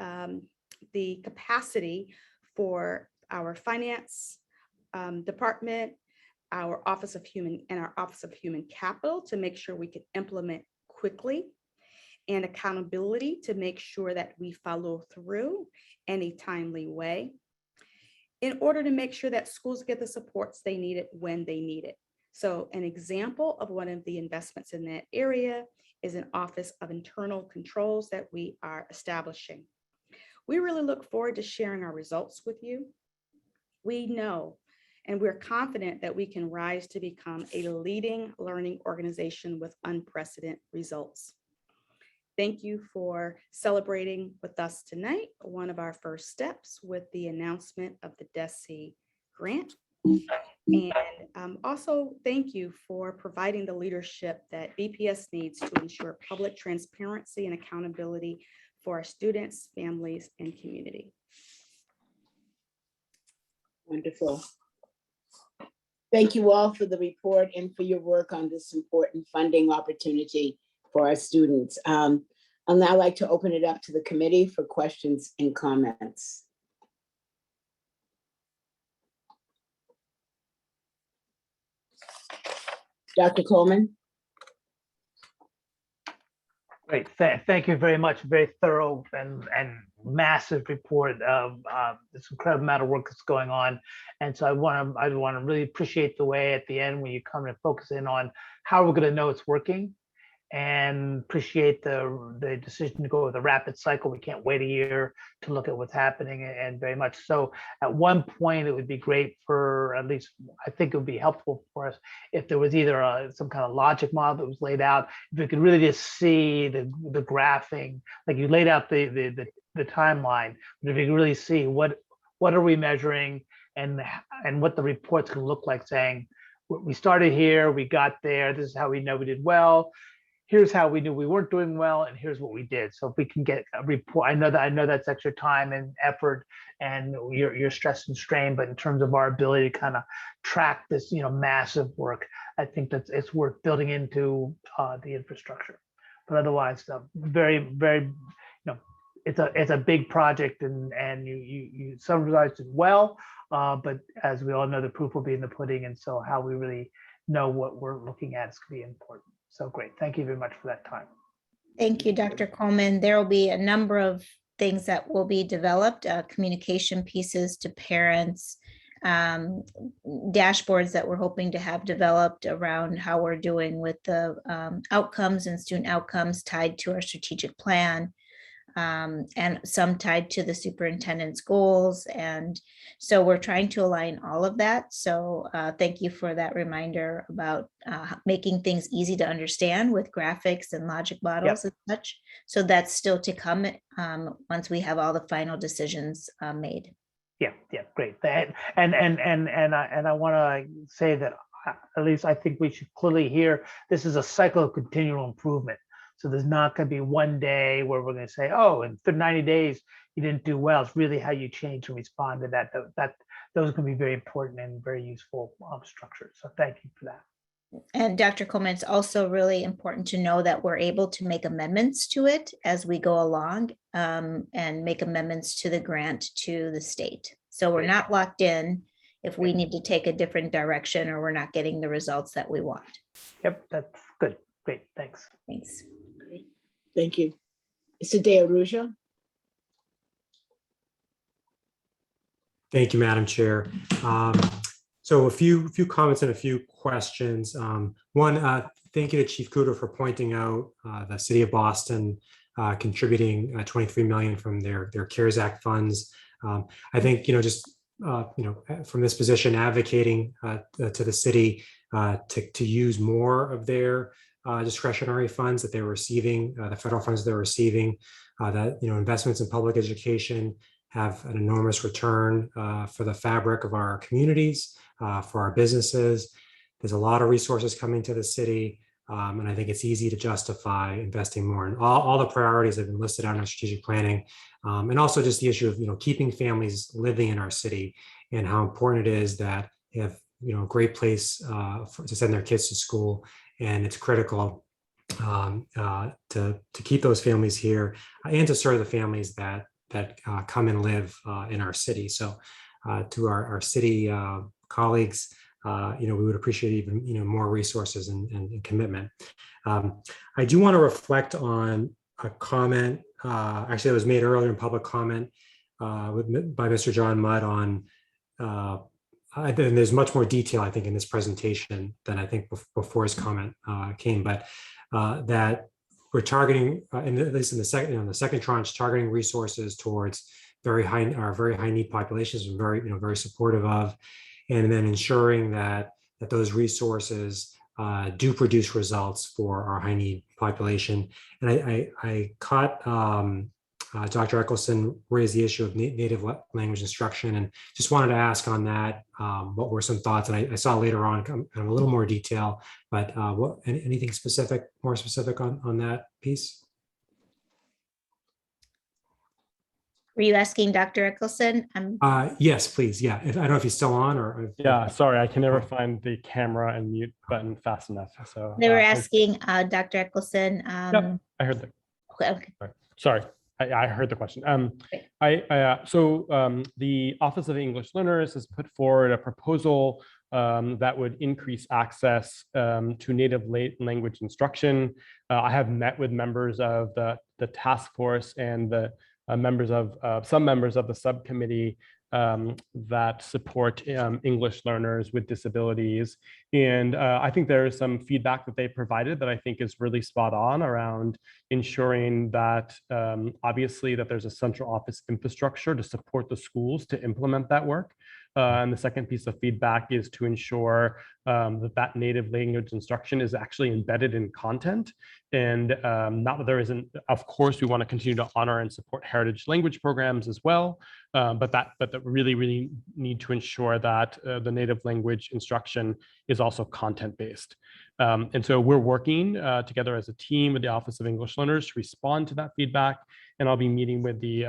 the capacity for our finance department, our Office of Human Capital to make sure we can implement quickly, and accountability to make sure that we follow through in a timely way, in order to make sure that schools get the supports they need it when they need it. So an example of one of the investments in that area is an Office of Internal Controls that we are establishing. We really look forward to sharing our results with you. We know and we're confident that we can rise to become a leading learning organization with unprecedented results. Thank you for celebrating with us tonight, one of our first steps with the announcement of the DESE grant. And also thank you for providing the leadership that BPS needs to ensure public transparency and accountability for our students, families, and community. Wonderful. Thank you all for the report and for your work on this important funding opportunity for our students. I'll now like to open it up to the committee for questions and comments. Dr. Coleman. Great, thank you very much. Very thorough and massive report of this incredible amount of work that's going on. And so I want to really appreciate the way at the end when you come and focus in on how we're going to know it's working, and appreciate the decision to go with a rapid cycle. We can't wait a year to look at what's happening, and very much so. At one point, it would be great for, at least I think it would be helpful for us if there was either some kind of logic model that was laid out, if we could really just see the graphing, like you laid out the timeline, but if you could really see what are we measuring, and what the report's going to look like, saying we started here, we got there, this is how we know we did well, here's how we knew we weren't doing well, and here's what we did. So if we can get a report, I know that's extra time and effort, and you're stressed and strained, but in terms of our ability to kind of track this, massive work, I think that it's worth building into the infrastructure. But otherwise, very, very, it's a big project, and you summarized it well. But as we all know, the proof will be in the pudding, and so how we really know what we're looking at is going to be important. So great. Thank you very much for that time. Thank you, Dr. Coleman. There will be a number of things that will be developed, communication pieces to parents, dashboards that we're hoping to have developed around how we're doing with the outcomes and student outcomes tied to our strategic plan, and some tied to the superintendent's goals. And so we're trying to align all of that. So thank you for that reminder about making things easy to understand with graphics and logic models and such. So that's still to come once we have all the final decisions made. Yeah, great. And I want to say that at least I think we should clearly hear this is a cycle of continual improvement. So there's not going to be one day where we're going to say, oh, in 90 days, you didn't do well. It's really how you change and respond to that. Those can be very important and very useful structures. So thank you for that. And Dr. Coleman, it's also really important to know that we're able to make amendments to it as we go along, and make amendments to the grant to the state. So we're not locked in if we need to take a different direction or we're not getting the results that we want. Yep, that's good. Thank you. Mr. De Araujo? Thank you, Madam Chair. So a few comments and a few questions. One, thank you to Chief Cooter for pointing out the City of Boston contributing $23 million from their CARES Act funds. I think, from this position, advocating to the city to use more of their discretionary funds that they're receiving, the federal funds they're receiving, that, investments in public education have an enormous return for the fabric of our communities, for our businesses. There's a lot of resources coming to the city, and I think it's easy to justify investing more. And all the priorities have been listed out in our strategic planning, and also just the issue of keeping families living in our city and how important it is that they have a great place to send their kids to school, and it's critical to keep those families here and to serve the families that come and live in our city. So to our city colleagues, we would appreciate even more resources and commitment. I do want to reflect on a comment, actually that was made earlier in public comment by Mr. John Mudd on, and there's much more detail, I think, in this presentation than I think before his comment came, but that we're targeting, at least in the second tranche, targeting resources towards very high need populations. We're very supportive of, and then ensuring that those resources do produce results for our high need population. And I caught Dr. Eccleston raised the issue of native language instruction, and just wanted to ask on that, what were some thoughts? And I saw later on kind of a little more detail, but anything more specific on that piece? Were you asking Dr. Eccleston? Yes, please. Yeah, I don't know if he's still on or. Yeah, sorry, I can never find the camera and mute button fast enough. So they were asking Dr. Eccleston. Yep, I heard that. Okay. Sorry. I heard the question. The Office of English Learners has put forward a proposal that would increase access to native language instruction. I have met with members of the task force and the some members of the subcommittee that support English learners with disabilities. And I think there is some feedback that they provided that I think is really spot on around ensuring that obviously that there's a central office infrastructure to support the schools to implement that work. And the second piece of feedback is to ensure that native language instruction is actually embedded in content. And not that there isn't, of course, we want to continue to honor and support heritage language programs as well, but that really need to ensure that the native language instruction is also content-based. And so we're working together as a team with the Office of English Learners to respond to that feedback. And I'll be meeting with the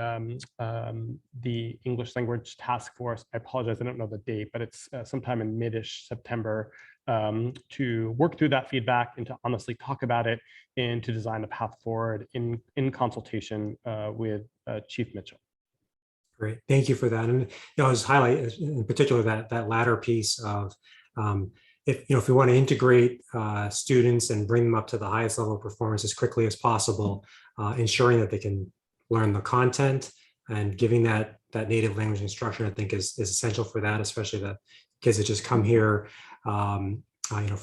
English Language Task Force. I apologize, I don't know the date, but it's sometime in mid-ish September to work through that feedback and to honestly talk about it and to design a path forward in consultation with Chief Mitchell. Great, thank you for that. And I was highlight in particular that latter piece of if we want to integrate students and bring them up to the highest level of performance as quickly as possible, ensuring that they can learn the content and giving that native language instruction, I think is essential for that, especially the kids that just come here, from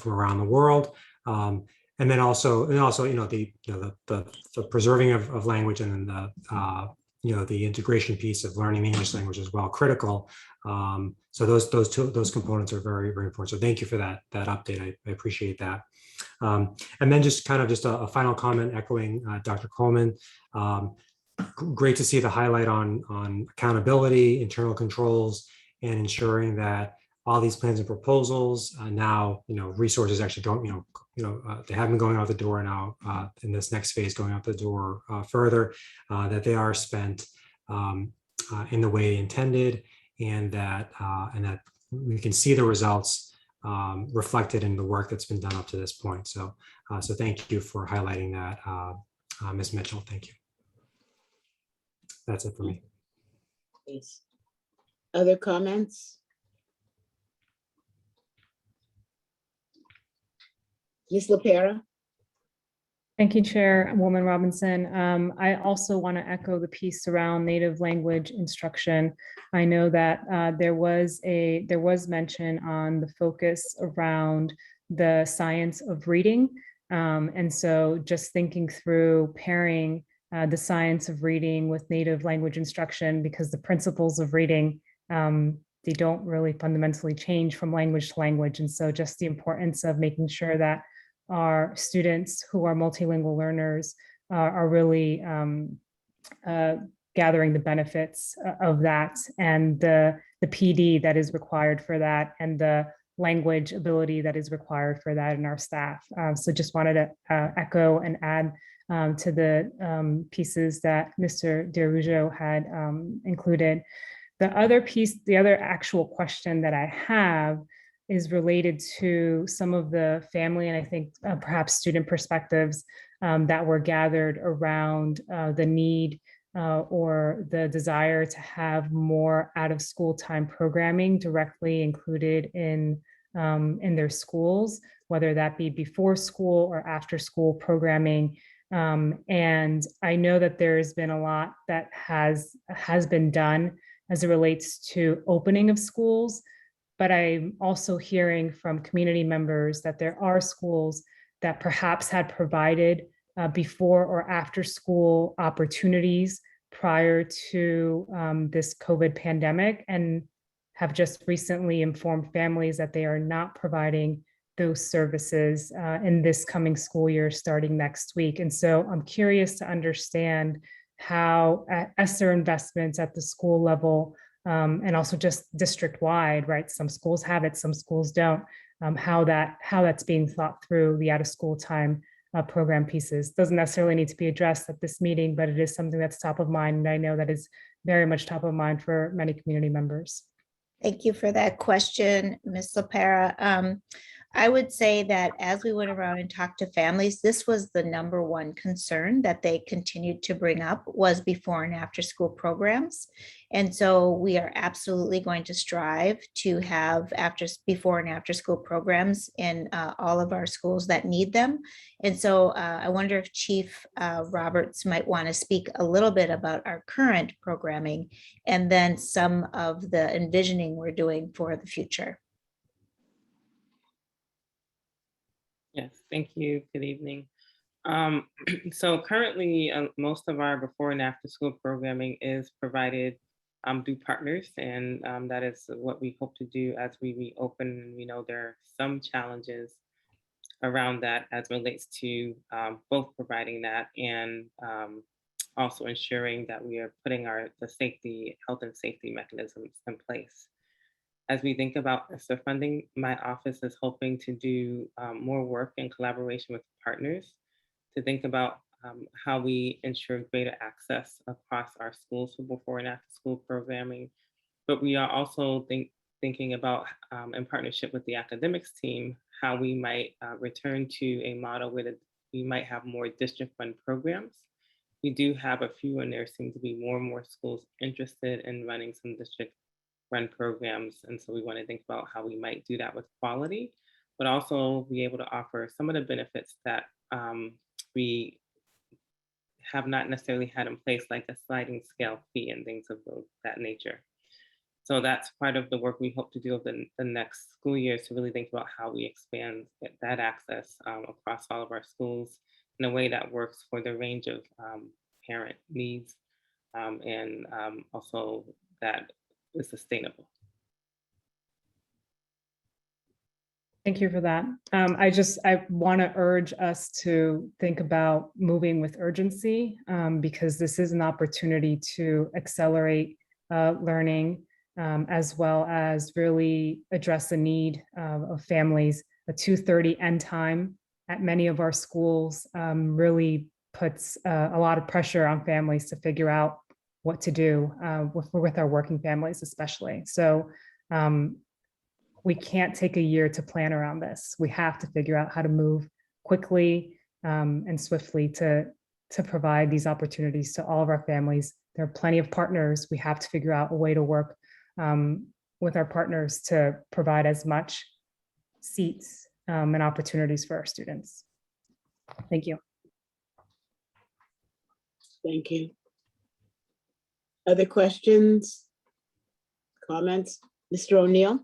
around the world. And then also, the preserving of language, and then the integration piece of learning the English language as well, critical. So those components are very, very important. So thank you for that update. I appreciate that. And then just a final comment echoing Dr. Coleman. Great to see the highlight on accountability, internal controls, and ensuring that all these plans and proposals now, resources actually don't, they have been going out the door now in this next phase, going out the door further, that they are spent in the way intended, and that we can see the results reflected in the work that's been done up to this point. So thank you for highlighting that, Ms. Mitchell. Thank you. That's it for me. Please. Other comments? Ms. LaPera? Thank you, Chairwoman Robinson. I also want to echo the piece around native language instruction. I know that there was mention on the focus around the science of reading. And so just thinking through pairing the science of reading with native language instruction, because the principles of reading, they don't really fundamentally change from language to language. And so just the importance of making sure that our students who are multilingual learners are really gathering the benefits of that, and the PD that is required for that, and the language ability that is required for that in our staff. So just wanted to echo and add to the pieces that Mr. DeRujo had included. The other piece, the other actual question that I have is related to some of the family and I think perhaps student perspectives that were gathered around the need or the desire to have more out of school time programming directly included in their schools, whether that be before school or after school programming. And I know that there's been a lot that has been done as it relates to opening of schools. But I'm also hearing from community members that there are schools that perhaps had provided before or after school opportunities prior to this COVID pandemic, and have just recently informed families that they are not providing those services in this coming school year starting next week. And so I'm curious to understand how ESSER investments at the school level and also just district-wide, right? Some schools have it, some schools don't. How that's being thought through the out-of-school time program pieces. Doesn't necessarily need to be addressed at this meeting, but it is something that's top of mind, and I know that is very much top of mind for many community members. Thank you for that question, Ms. LaPera. I would say that as we went around and talked to families, this was the #1 concern that they continued to bring up, was before and after school programs. And so we are absolutely going to strive to have before and after school programs in all of our schools that need them. And so I wonder if Chief Roberts might want to speak a little bit about our current programming and then some of the envisioning we're doing for the future. Yes, thank you. Good evening. So currently, most of our before and after school programming is provided through partners, and that is what we hope to do as we reopen. We know there are some challenges around that as relates to both providing that and also ensuring that we are putting the health and safety mechanisms in place. As we think about ESSER funding, my office is hoping to do more work in collaboration with partners to think about how we ensure greater access across our schools for before and after school programming. But we are also thinking about, in partnership with the academics team, how we might return to a model where we might have more district fund programs. We do have a few, and there seem to be more and more schools interested in running some district run programs. And so we want to think about how we might do that with quality, but also be able to offer some of the benefits that we have not necessarily had in place, like a sliding scale fee and things of that nature. So that's part of the work we hope to do over the next school year, to really think about how we expand that access across all of our schools in a way that works for the range of parent needs and also that is sustainable. Thank you for that. I want to urge us to think about moving with urgency because this is an opportunity to accelerate learning as well as really address the need of families. A 2:30 end time at many of our schools really puts a lot of pressure on families to figure out what to do with our working families, especially. So we can't take a year to plan around this. We have to figure out how to move quickly and swiftly to provide these opportunities to all of our families. There are plenty of partners. We have to figure out a way to work with our partners to provide as much seats and opportunities for our students. Thank you. Thank you. Other questions? Comments? Mr. O'Neill?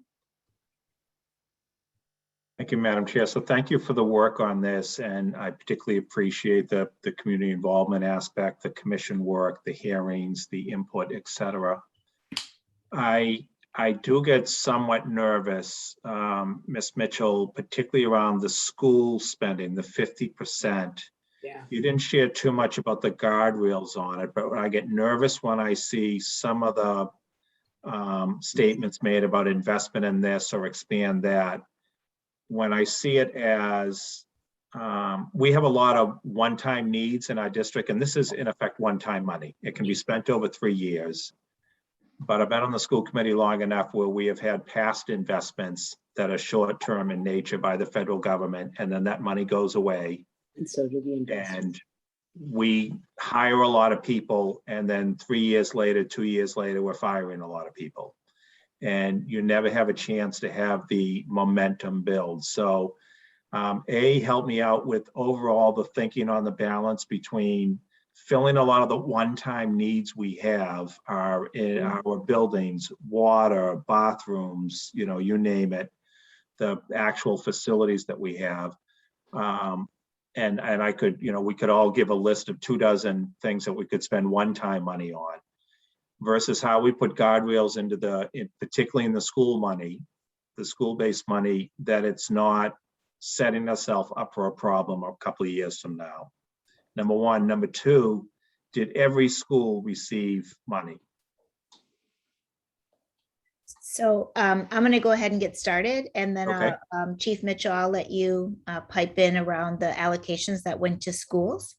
Thank you, Madam Chair. So thank you for the work on this, and I particularly appreciate the community involvement aspect, the commission work, the hearings, the input, et cetera. I do get somewhat nervous, Ms. Mitchell, particularly around the school spending, the 50%. Yeah. You didn't share too much about the guardrails on it, but I get nervous when I see some of the statements made about investment in this or expand that. When I see it as, we have a lot of one-time needs in our district, and this is in effect one-time money. It can be spent over 3 years. But I've been on the school committee long enough where we have had past investments that are short-term in nature by the federal government, and then that money goes away. And so do the investors. And we hire a lot of people, and then 3 years later, 2 years later, we're firing a lot of people. And you never have a chance to have the momentum build. So help me out with overall the thinking on the balance between filling a lot of the one-time needs we have are in our buildings, water, bathrooms, you know, you name it, the actual facilities that we have. And I could, you know, we could all give a list of 24 things that we could spend one-time money on versus how we put guardrails into particularly in the school money, the school-based money, that it's not setting ourselves up for a problem a couple of years from now. Number one. Number two, did every school receive money? So I'm going to go ahead and get started, and then Okay. Chief Mitchell, I'll let you pipe in around the allocations that went to schools.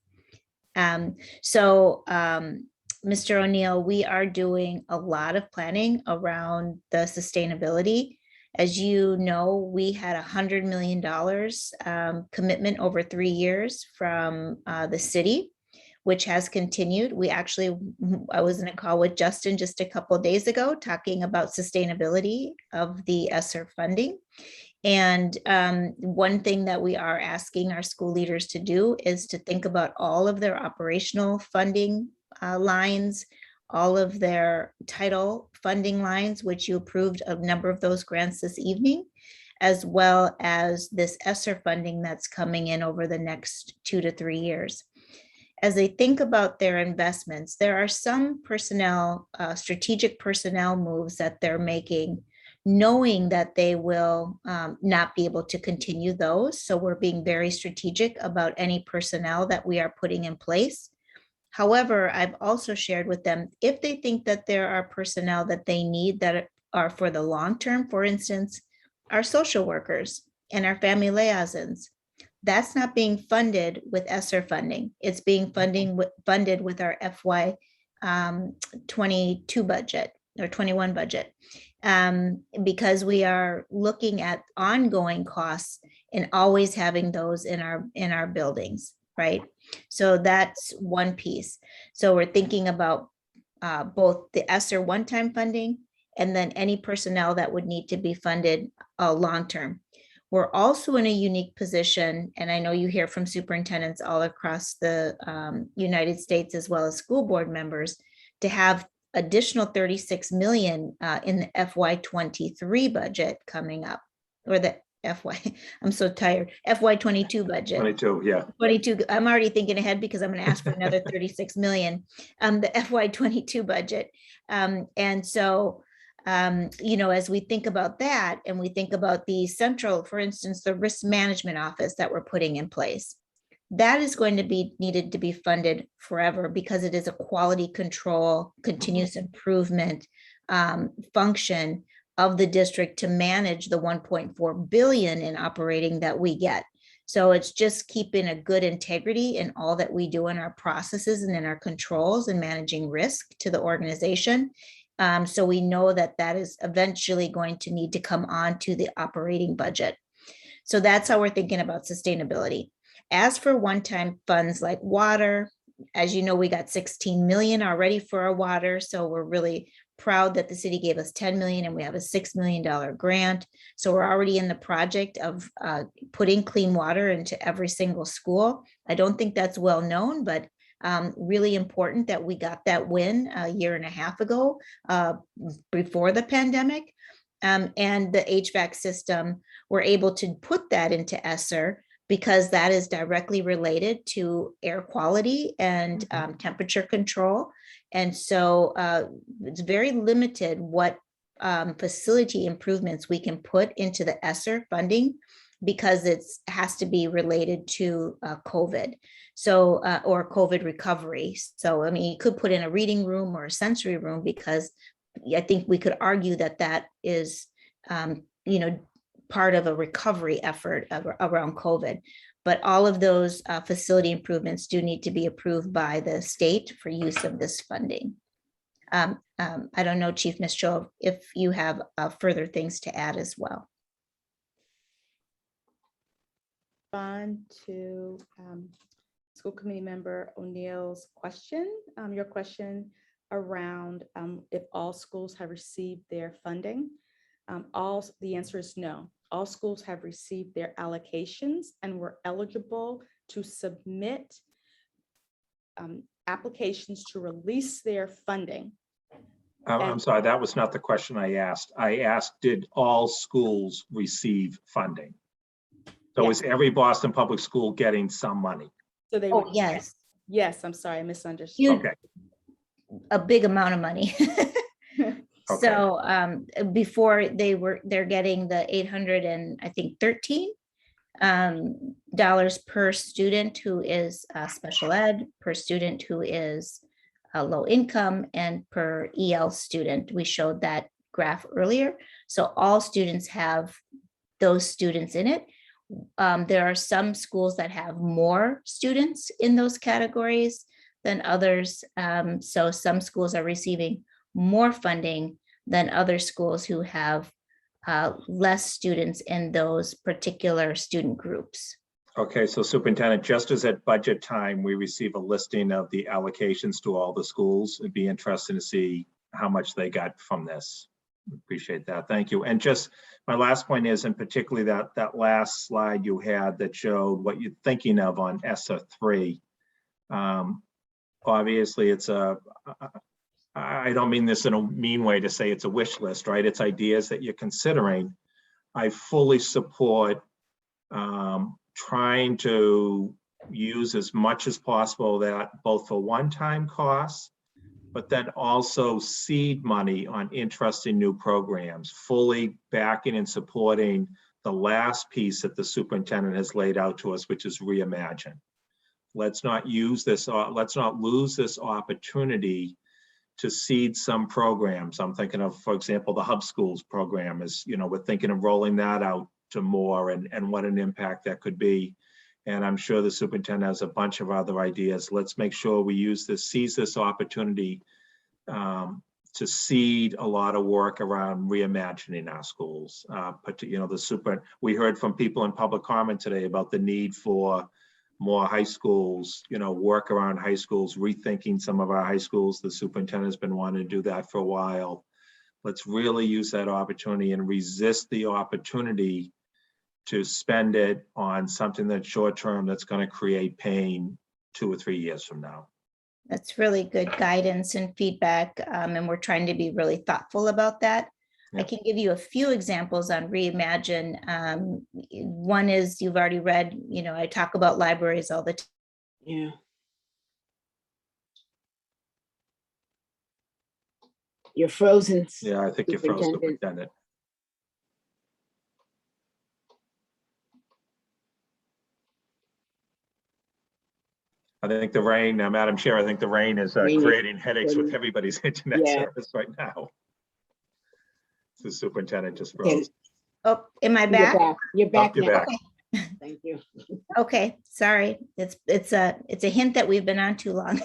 Mr. O'Neill, we are doing a lot of planning around the sustainability. As you know, we had $100 million commitment over 3 years from the city, which has continued. I was in a call with Justin just a couple of days ago talking about sustainability of the ESSER funding. And one thing that we are asking our school leaders to do is to think about all of their operational funding lines, all of their title funding lines, which you approved a number of those grants this evening, as well as this ESSER funding that's coming in over the next 2 to 3 years. As they think about their investments, there are some personnel, strategic personnel moves that they're making, knowing that they will not be able to continue those. So we're being very strategic about any personnel that we are putting in place. However, I've also shared with them, if they think that there are personnel that they need that are for the long term, for instance, our social workers and our family liaisons, that's not being funded with ESSER funding. It's being funded with our FY 22 budget or 21 budget, because we are looking at ongoing costs and always having those in our buildings, right? So that's one piece. So we're thinking about both the ESSER one-time funding and then any personnel that would need to be funded long-term. We're also in a unique position, and I know you hear from superintendents all across the United States, as well as school board members, to have additional 36 million in the FY23 budget coming up, or the I'm so tired, FY22 budget. 22, yeah. 22, I'm already thinking ahead because I'm going to ask for another 36 million, the FY22 budget. And so, you know, as we think about that and we think about the central, for instance, the risk management office that we're putting in place, that is going to be needed to be funded forever because it is a quality control, continuous improvement function of the district to manage the 1.4 billion in operating that we get. So it's just keeping a good integrity in all that we do in our processes and in our controls and managing risk to the organization. So we know that that is eventually going to need to come on to the operating budget. So that's how we're thinking about sustainability. As for one-time funds like water, as you know, we got 16 million already for our water. So we're really proud that the city gave us 10 million and we have a $6 million grant. So we're already in the project of putting clean water into every single school. I don't think that's well known, but Really important that we got that win a year and a half ago, before the pandemic. And the HVAC system, we're able to put that into ESSER because that is directly related to air quality and temperature control. And so it's very limited what facility improvements we can put into the ESSER funding, because it has to be related to COVID. So, or COVID recovery. So, I mean, you could put in a reading room or a sensory room, because I think we could argue that that is, part of a recovery effort around COVID. But all of those facility improvements do need to be approved by the state for use of this funding. I don't know, Chief Mistro, if you have further things to add as well. On to School Committee Member O'Neill's question. Your question around if all schools have received their funding. The answer is no. All schools have received their allocations and were eligible to submit applications to release their funding. I'm sorry, that was not the question I asked. I asked, did all schools receive funding? So Yes. is every Boston public school getting some money? So they Oh, would, yes, yes, I'm sorry, I misunderstood. You- Okay, a big amount of money. So before they're getting the 813 dollars per student who is special ed, per student who is low income, and per EL student. We showed that graph earlier. So all students have those students in it. There are some schools that have more students in those categories than others. So some schools are receiving more funding than other schools who have less students in those particular student groups. okay, so Superintendent, just as at budget time, we receive a listing of the allocations to all the schools. It'd be interesting to see how much they got from this. Appreciate that, thank you. And just my last point is, and particularly that last slide you had that showed what you're thinking of on ESSER 3. Obviously, it's I don't mean this in a mean way to say it's a wish list, right? It's ideas that you're considering. I fully support trying to use as much as possible that both for one-time costs, but then also seed money on interesting new programs, fully backing and supporting the last piece that the superintendent has laid out to us, which is Reimagine. Let's not use this, let's not lose this opportunity to seed some programs. I'm thinking of, for example, the Hub Schools program is, we're thinking of rolling that out to more and what an impact that could be. And I'm sure the superintendent has a bunch of other ideas. Let's make sure we seize this opportunity to seed a lot of work around reimagining our schools. We heard from people in public comment today about the need for more high schools, work around high schools, rethinking some of our high schools. The superintendent has been wanting to do that for a while. Let's really use that opportunity and resist the opportunity to spend it on something that's short-term that's going to create pain 2 or 3 years from now. That's really good guidance and feedback, and we're trying to be really thoughtful about that. I can give you a few examples on Reimagine. One is, you've already read, I talk about libraries all the time. Yeah. You're frozen. Yeah, I think you're frozen, Superintendent. I think the rain, Madam Chair, I think the rain is creating headaches with everybody's internet service right now. The superintendent just froze. Oh, am I back? You're back. You're back. Okay. Thank you. Okay, sorry. It's a hint that we've been on too long.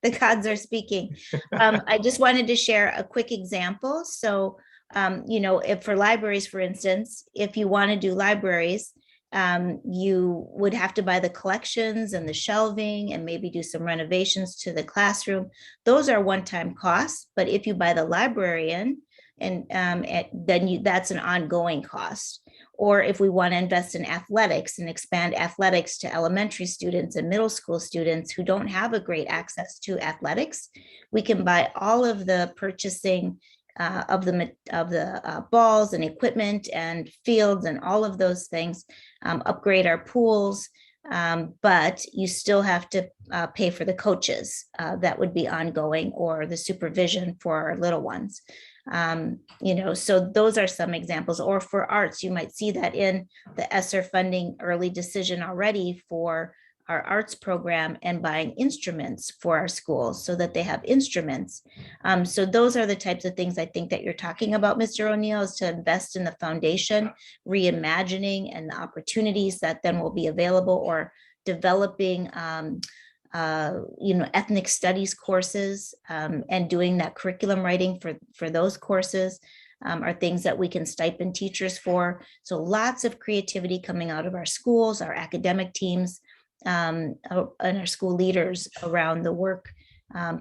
The gods are speaking. I just wanted to share a quick example. So, if for libraries, for instance, if you want to do libraries, you would have to buy the collections and the shelving and maybe do some renovations to the classroom. Those are one-time costs, but if you buy the librarian, and then that's an ongoing cost. Or if we want to invest in athletics and expand athletics to elementary students and middle school students who don't have a great access to athletics, we can buy all of the purchasing of the balls and equipment and fields and all of those things, upgrade our pools, but you still have to pay for the coaches that would be ongoing, or the supervision for our little ones. So those are some examples. Or for arts, you might see that in the ESSER funding early decision already for our arts program, and buying instruments for our schools so that they have instruments. So those are the types of things I think that you're talking about, Mr. O'Neill, is to invest in the foundation, reimagining, and the opportunities that then will be available, or developing ethnic studies courses, and doing that curriculum writing for those courses are things that we can stipend teachers for. So lots of creativity coming out of our schools, our academic teams, and our school leaders around the work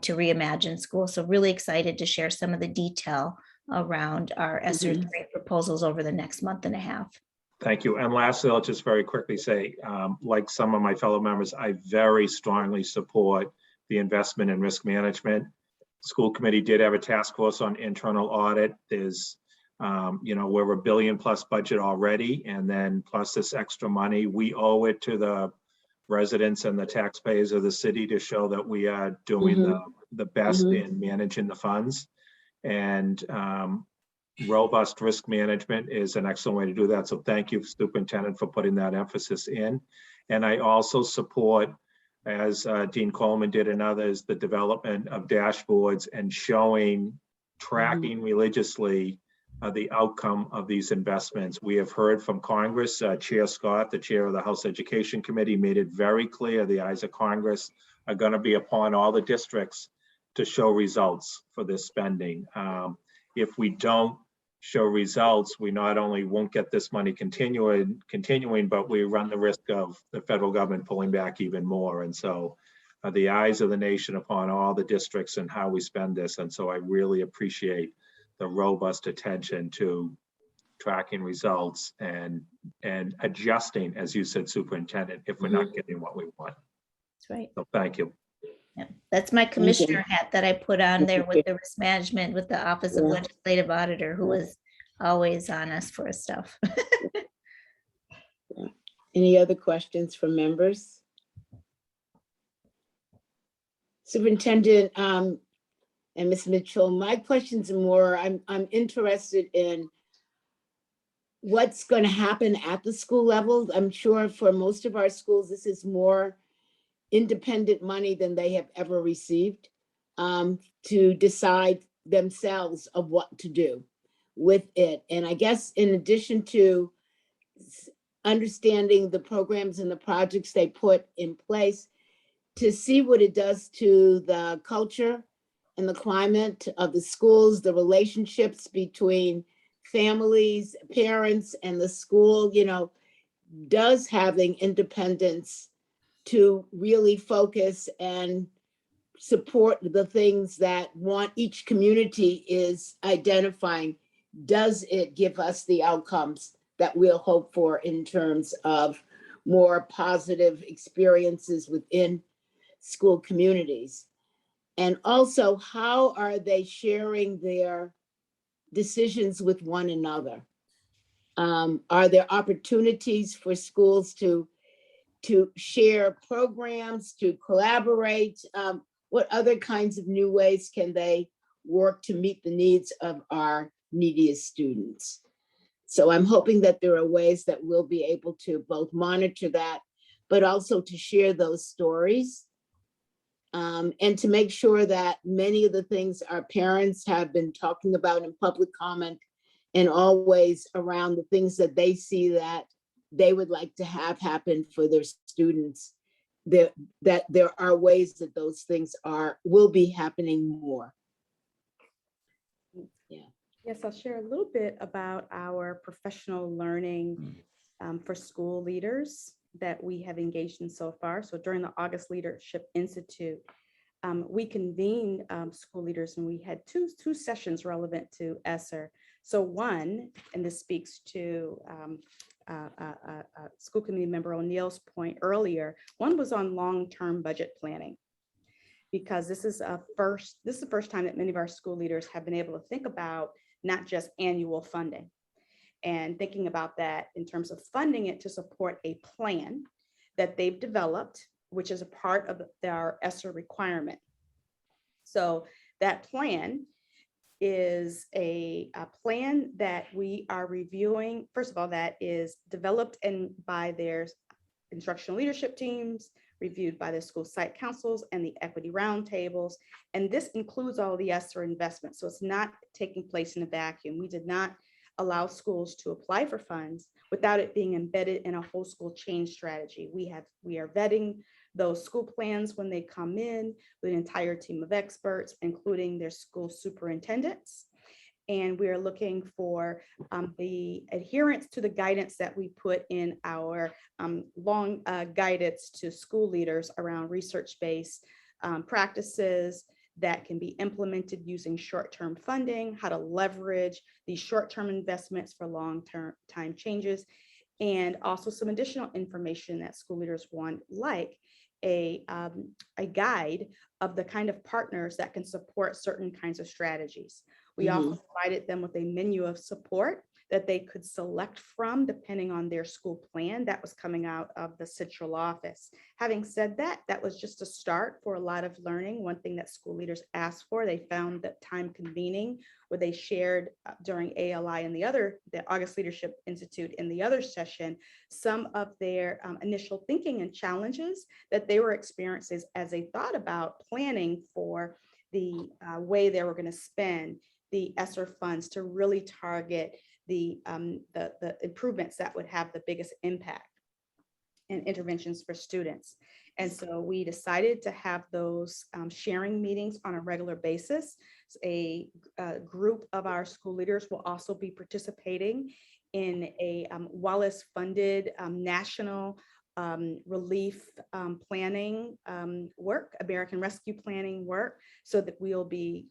to reimagine school. So really excited to share some of the detail around our ESSER grant proposals over the next month and a half. Thank you. And lastly, I'll just very quickly say, like some of my fellow members, I very strongly support the investment in risk management. School committee did have a task force on internal audit. There's, we're $1 billion+ budget already, and then plus this extra money. We owe it to the residents and the taxpayers of the city to show that we are doing the best in managing the funds. And robust risk management is an excellent way to do that. So thank you, Superintendent, for putting that emphasis in. And I also support, as Dean Coleman did and others, the development of dashboards and showing, tracking religiously the outcome of these investments. We have heard from Congress, Chair Scott, the chair of the House Education Committee, made it very clear the eyes of Congress are going to be upon all the districts to show results for this spending. If we don't show results, we not only won't get this money continuing, but we run the risk of the federal government pulling back even more. And so the eyes of the nation upon all the districts and how we spend this. And so I really appreciate the robust attention to tracking results and adjusting, as you said, Superintendent, if we're not getting what we want. That's right. So thank you. Yeah, that's my commissioner hat that I put on there with the risk management, with the Office of Legislative Auditor, who was always on us for stuff. Any other questions from members? Superintendent and Ms. Mitchell, my questions are more, I'm interested in what's going to happen at the school level. I'm sure for most of our schools, this is more independent money than they have ever received, to decide themselves of what to do with it. And I guess in addition to understanding the programs and the projects they put in place, to see what it does to the culture and the climate of the schools, the relationships between families, parents, and the school, does having independence to really focus and support the things that each community is identifying. Does it give us the outcomes that we'll hope for in terms of more positive experiences within school communities? And also, how are they sharing their decisions with one another? Are there opportunities for schools to share programs, to collaborate? What other kinds of new ways can they work to meet the needs of our neediest students? So I'm hoping that there are ways that we'll be able to both monitor that, but also to share those stories, and to make sure that many of the things our parents have been talking about in public comment and always around the things that they see that they would like to have happen for their students, that there are ways that those things will be happening more. Yeah. Yes, I'll share a little bit about our professional learning for school leaders that we have engaged in so far. So during the August Leadership Institute, we convened school leaders, and we had two sessions relevant to ESSER. So one, and this speaks to school committee member O'Neill's point earlier, one was on long-term budget planning. Because this is the first time that many of our school leaders have been able to think about not just annual funding and thinking about that in terms of funding it to support a plan that they've developed, which is a part of our ESSER requirement. So that plan is a plan that we are reviewing. First of all, that is developed by their instructional leadership teams, reviewed by the school site councils and the equity roundtables. And this includes all the ESSER investments. So it's not taking place in a vacuum. We did not allow schools to apply for funds without it being embedded in a whole school change strategy. We are vetting those school plans when they come in with an entire team of experts, including their school superintendents. And we are looking for the adherence to the guidance that we put in our long guidance to school leaders around research-based practices that can be implemented using short-term funding, how to leverage these short-term investments for long-term time changes, and also some additional information that school leaders want, like a guide of the kind of partners that can support certain kinds of strategies. We also provided them with a menu of support that they could select from depending on their school plan that was coming out of the central office. Having said that, that was just a start for a lot of learning. One thing that school leaders asked for, they found that time convening, where they shared during ALI and the August Leadership Institute in the other session, some of their initial thinking and challenges that they were experiencing as they thought about planning for the way they were going to spend the ESSER funds to really target the improvements that would have the biggest impact and interventions for students. And so we decided to have those sharing meetings on a regular basis. A group of our school leaders will also be participating in a Wallace funded national relief planning work, American Rescue Planning work, so that we'll be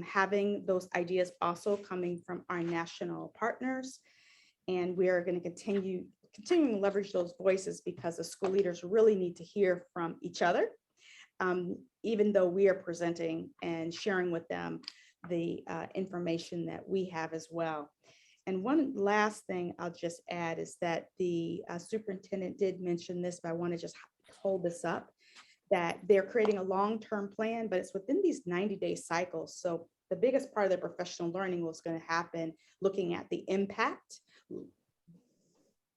having those ideas also coming from our national partners. And we are going to continue to leverage those voices because the school leaders really need to hear from each other, even though we are presenting and sharing with them the information that we have as well. And one last thing I'll just add is that the superintendent did mention this, but I want to just hold this up, that they're creating a long-term plan, but it's within these 90-day cycles. So the biggest part of their professional learning was going to happen looking at the impact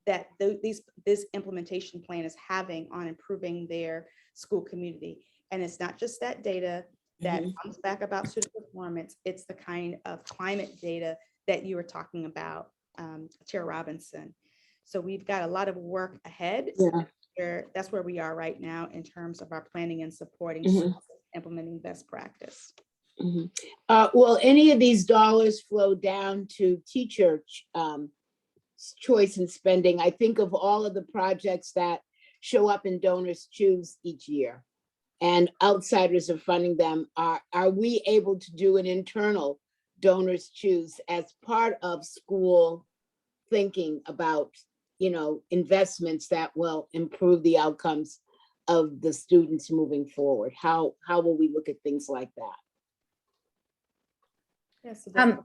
that this implementation plan is having on improving their school community. And it's not just that data that comes back about student performance, it's the kind of climate data that you were talking about, Chair Robinson. So we've got a lot of work ahead. That's where we are right now in terms of our planning and supporting implementing best practice. Will any of these dollars flow down to teacher choice and spending? I think of all of the projects that show up in Donors Choose each year, and outsiders are funding them. Are we able to do an internal Donors Choose as part of school thinking about, investments that will improve the outcomes of the students moving forward? How will we look at things like that? Yes. Do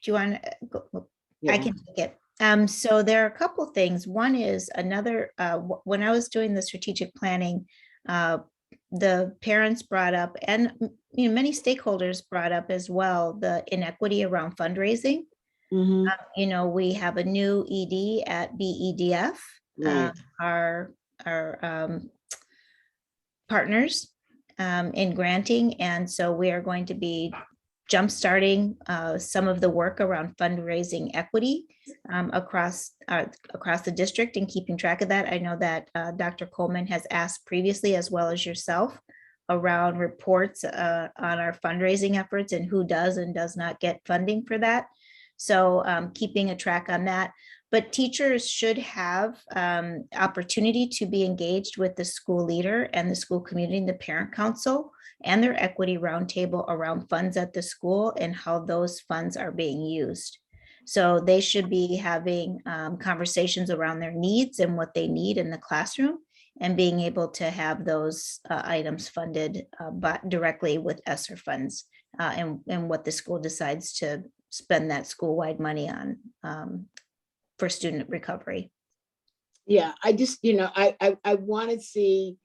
you want to go? I can take it. So there are a couple things. One is when I was doing the strategic planning, the parents brought up, and many stakeholders brought up as well, the inequity around fundraising. We have a new ED at BEDF, our partners in granting. And so we are going to be jumpstarting some of the work around fundraising equity across the district and keeping track of that. I know that Dr. Coleman has asked previously, as well as yourself, around reports on our fundraising efforts and who does and does not get funding for that. So keeping a track on that. but teachers should have opportunity to be engaged with the school leader and the school community and the parent council and their equity roundtable around funds at the school and how those funds are being used. So they should be having conversations around their needs and what they need in the classroom, and being able to have those items funded but directly with ESSER funds and what the school decides to spend that school-wide money on for student recovery. Yeah, I just, I want to see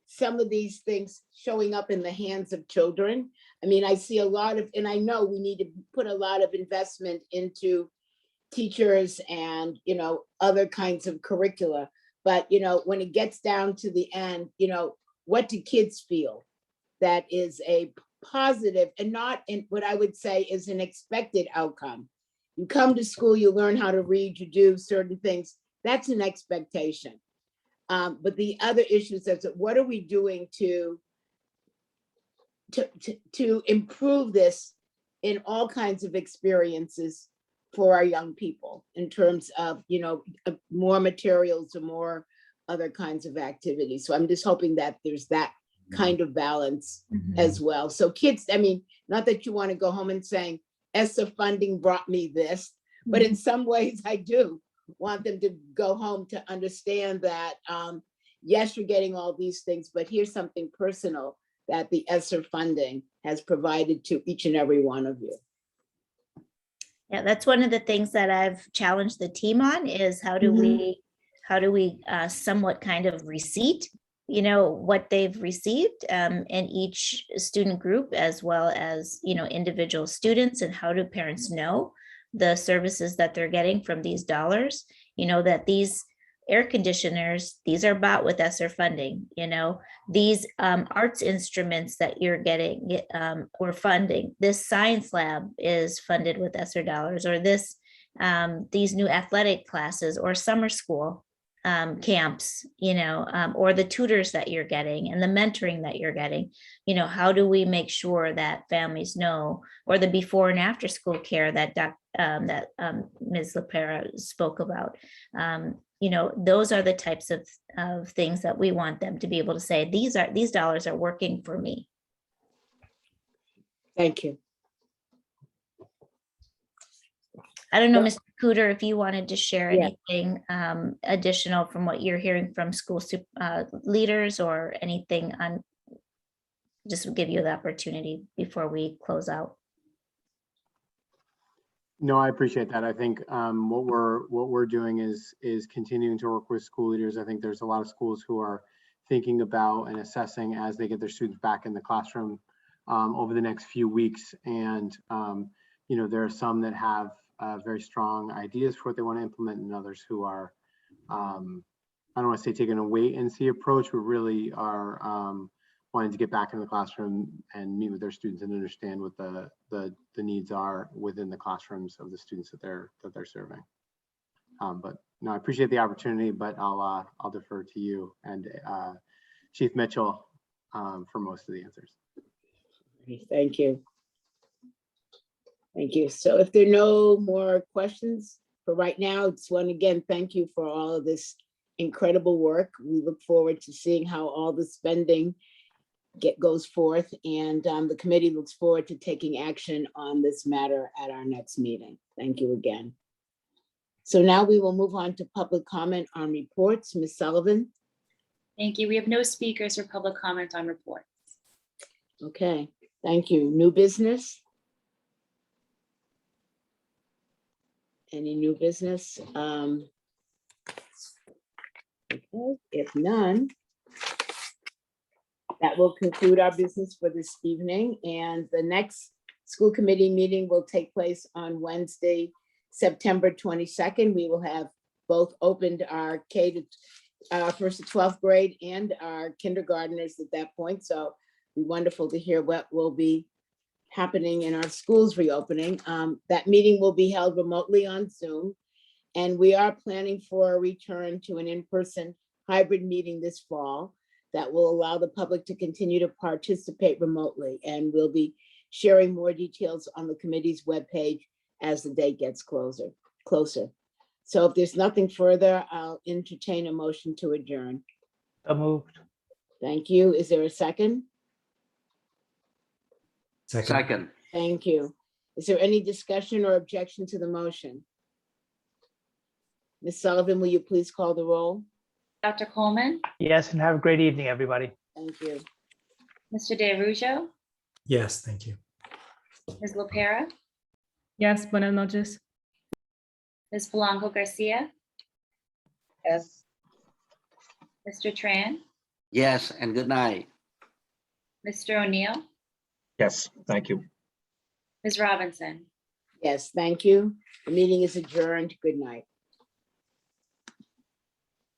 some of these things showing up in the hands of children. I mean, I see a lot of, and I know we need to put a lot of investment into teachers and, other kinds of curricula. But, when it gets down to the end, what do kids feel that is a positive and not in what I would say is an expected outcome? You come to school, you learn how to read, you do certain things. That's an expectation. But the other issues is what are we doing to improve this in all kinds of experiences for our young people in terms of, more materials or more other kinds of activities. So I'm just hoping that there's that kind of balance as well. So kids, I mean, not that you want to go home and saying, ESSER funding brought me this, but in some ways I do want them to go home to understand that, yes, you're getting all these things, but here's something personal that the ESSER funding has provided to each and every one of you. Yeah, that's one of the things that I've challenged the team on is how do we somewhat kind of receipt, what they've received in each student group, as well as, individual students, and how do parents know the services that they're getting from these dollars, that these air conditioners, these are bought with ESSER funding, these arts instruments that you're getting or funding, this science lab is funded with ESSER dollars, or this these new athletic classes or summer school camps, or the tutors that you're getting and the mentoring that you're getting, how do we make sure that families know, or the before and after school care that Ms. LaPera spoke about. Those are the types of things that we want them to be able to say, these dollars are working for me. Thank you. I don't know, Mr. Cooter, if you wanted to share Yeah. anything additional from what you're hearing from school leaders, or anything on, just give you the opportunity before we close out. No, I appreciate that. I think what we're doing is continuing to work with school leaders. I think there's a lot of schools who are thinking about and assessing as they get their students back in the classroom over the next few weeks. And there are some that have very strong ideas for what they want to implement, and others who are, I don't want to say taking a wait and see approach, but really are wanting to get back in the classroom and meet with their students and understand what the needs are within the classrooms of the students that they're serving. But no, I appreciate the opportunity, but I'll defer to you and Chief Mitchell for most of the answers. Thank you. Thank you. So if there are no more questions for right now, just want to again thank you for all of this incredible work. We look forward to seeing how all the spending goes forth, and the committee looks forward to taking action on this matter at our next meeting. Thank you again. So now we will move on to public comment on reports. Ms. Sullivan. Thank you. We have no speakers for public comment on reports. Okay, thank you. New business? Any new business? Okay, if none, that will conclude our business for this evening. And the next school committee meeting will take place on Wednesday, September 22nd. We will have both opened our first to 12th grade and our kindergartners at that point. So it'll be wonderful to hear what will be happening in our schools reopening. That meeting will be held remotely on Zoom, and we are planning for a return to an in-person hybrid meeting this fall that will allow the public to continue to participate remotely. And we'll be sharing more details on the committee's webpage as the date gets closer. So if there's nothing further, I'll entertain a motion to adjourn. So moved. Thank you. Is there a second? Second. Thank you. Is there any discussion or objection to the motion? Ms. Sullivan, will you please call the roll? Dr. Coleman, Yes, and have a great evening, everybody. Thank you. Mr. DeRusso, Yes, thank you. Ms. LaPera, Yes, buenas noches. Ms. Polanco Garcia, Yes. Mr. Tran, Yes, and good night. Mr. O'Neill, Yes, thank you. Ms. Robinson. Yes, thank you. The meeting is adjourned. Good night.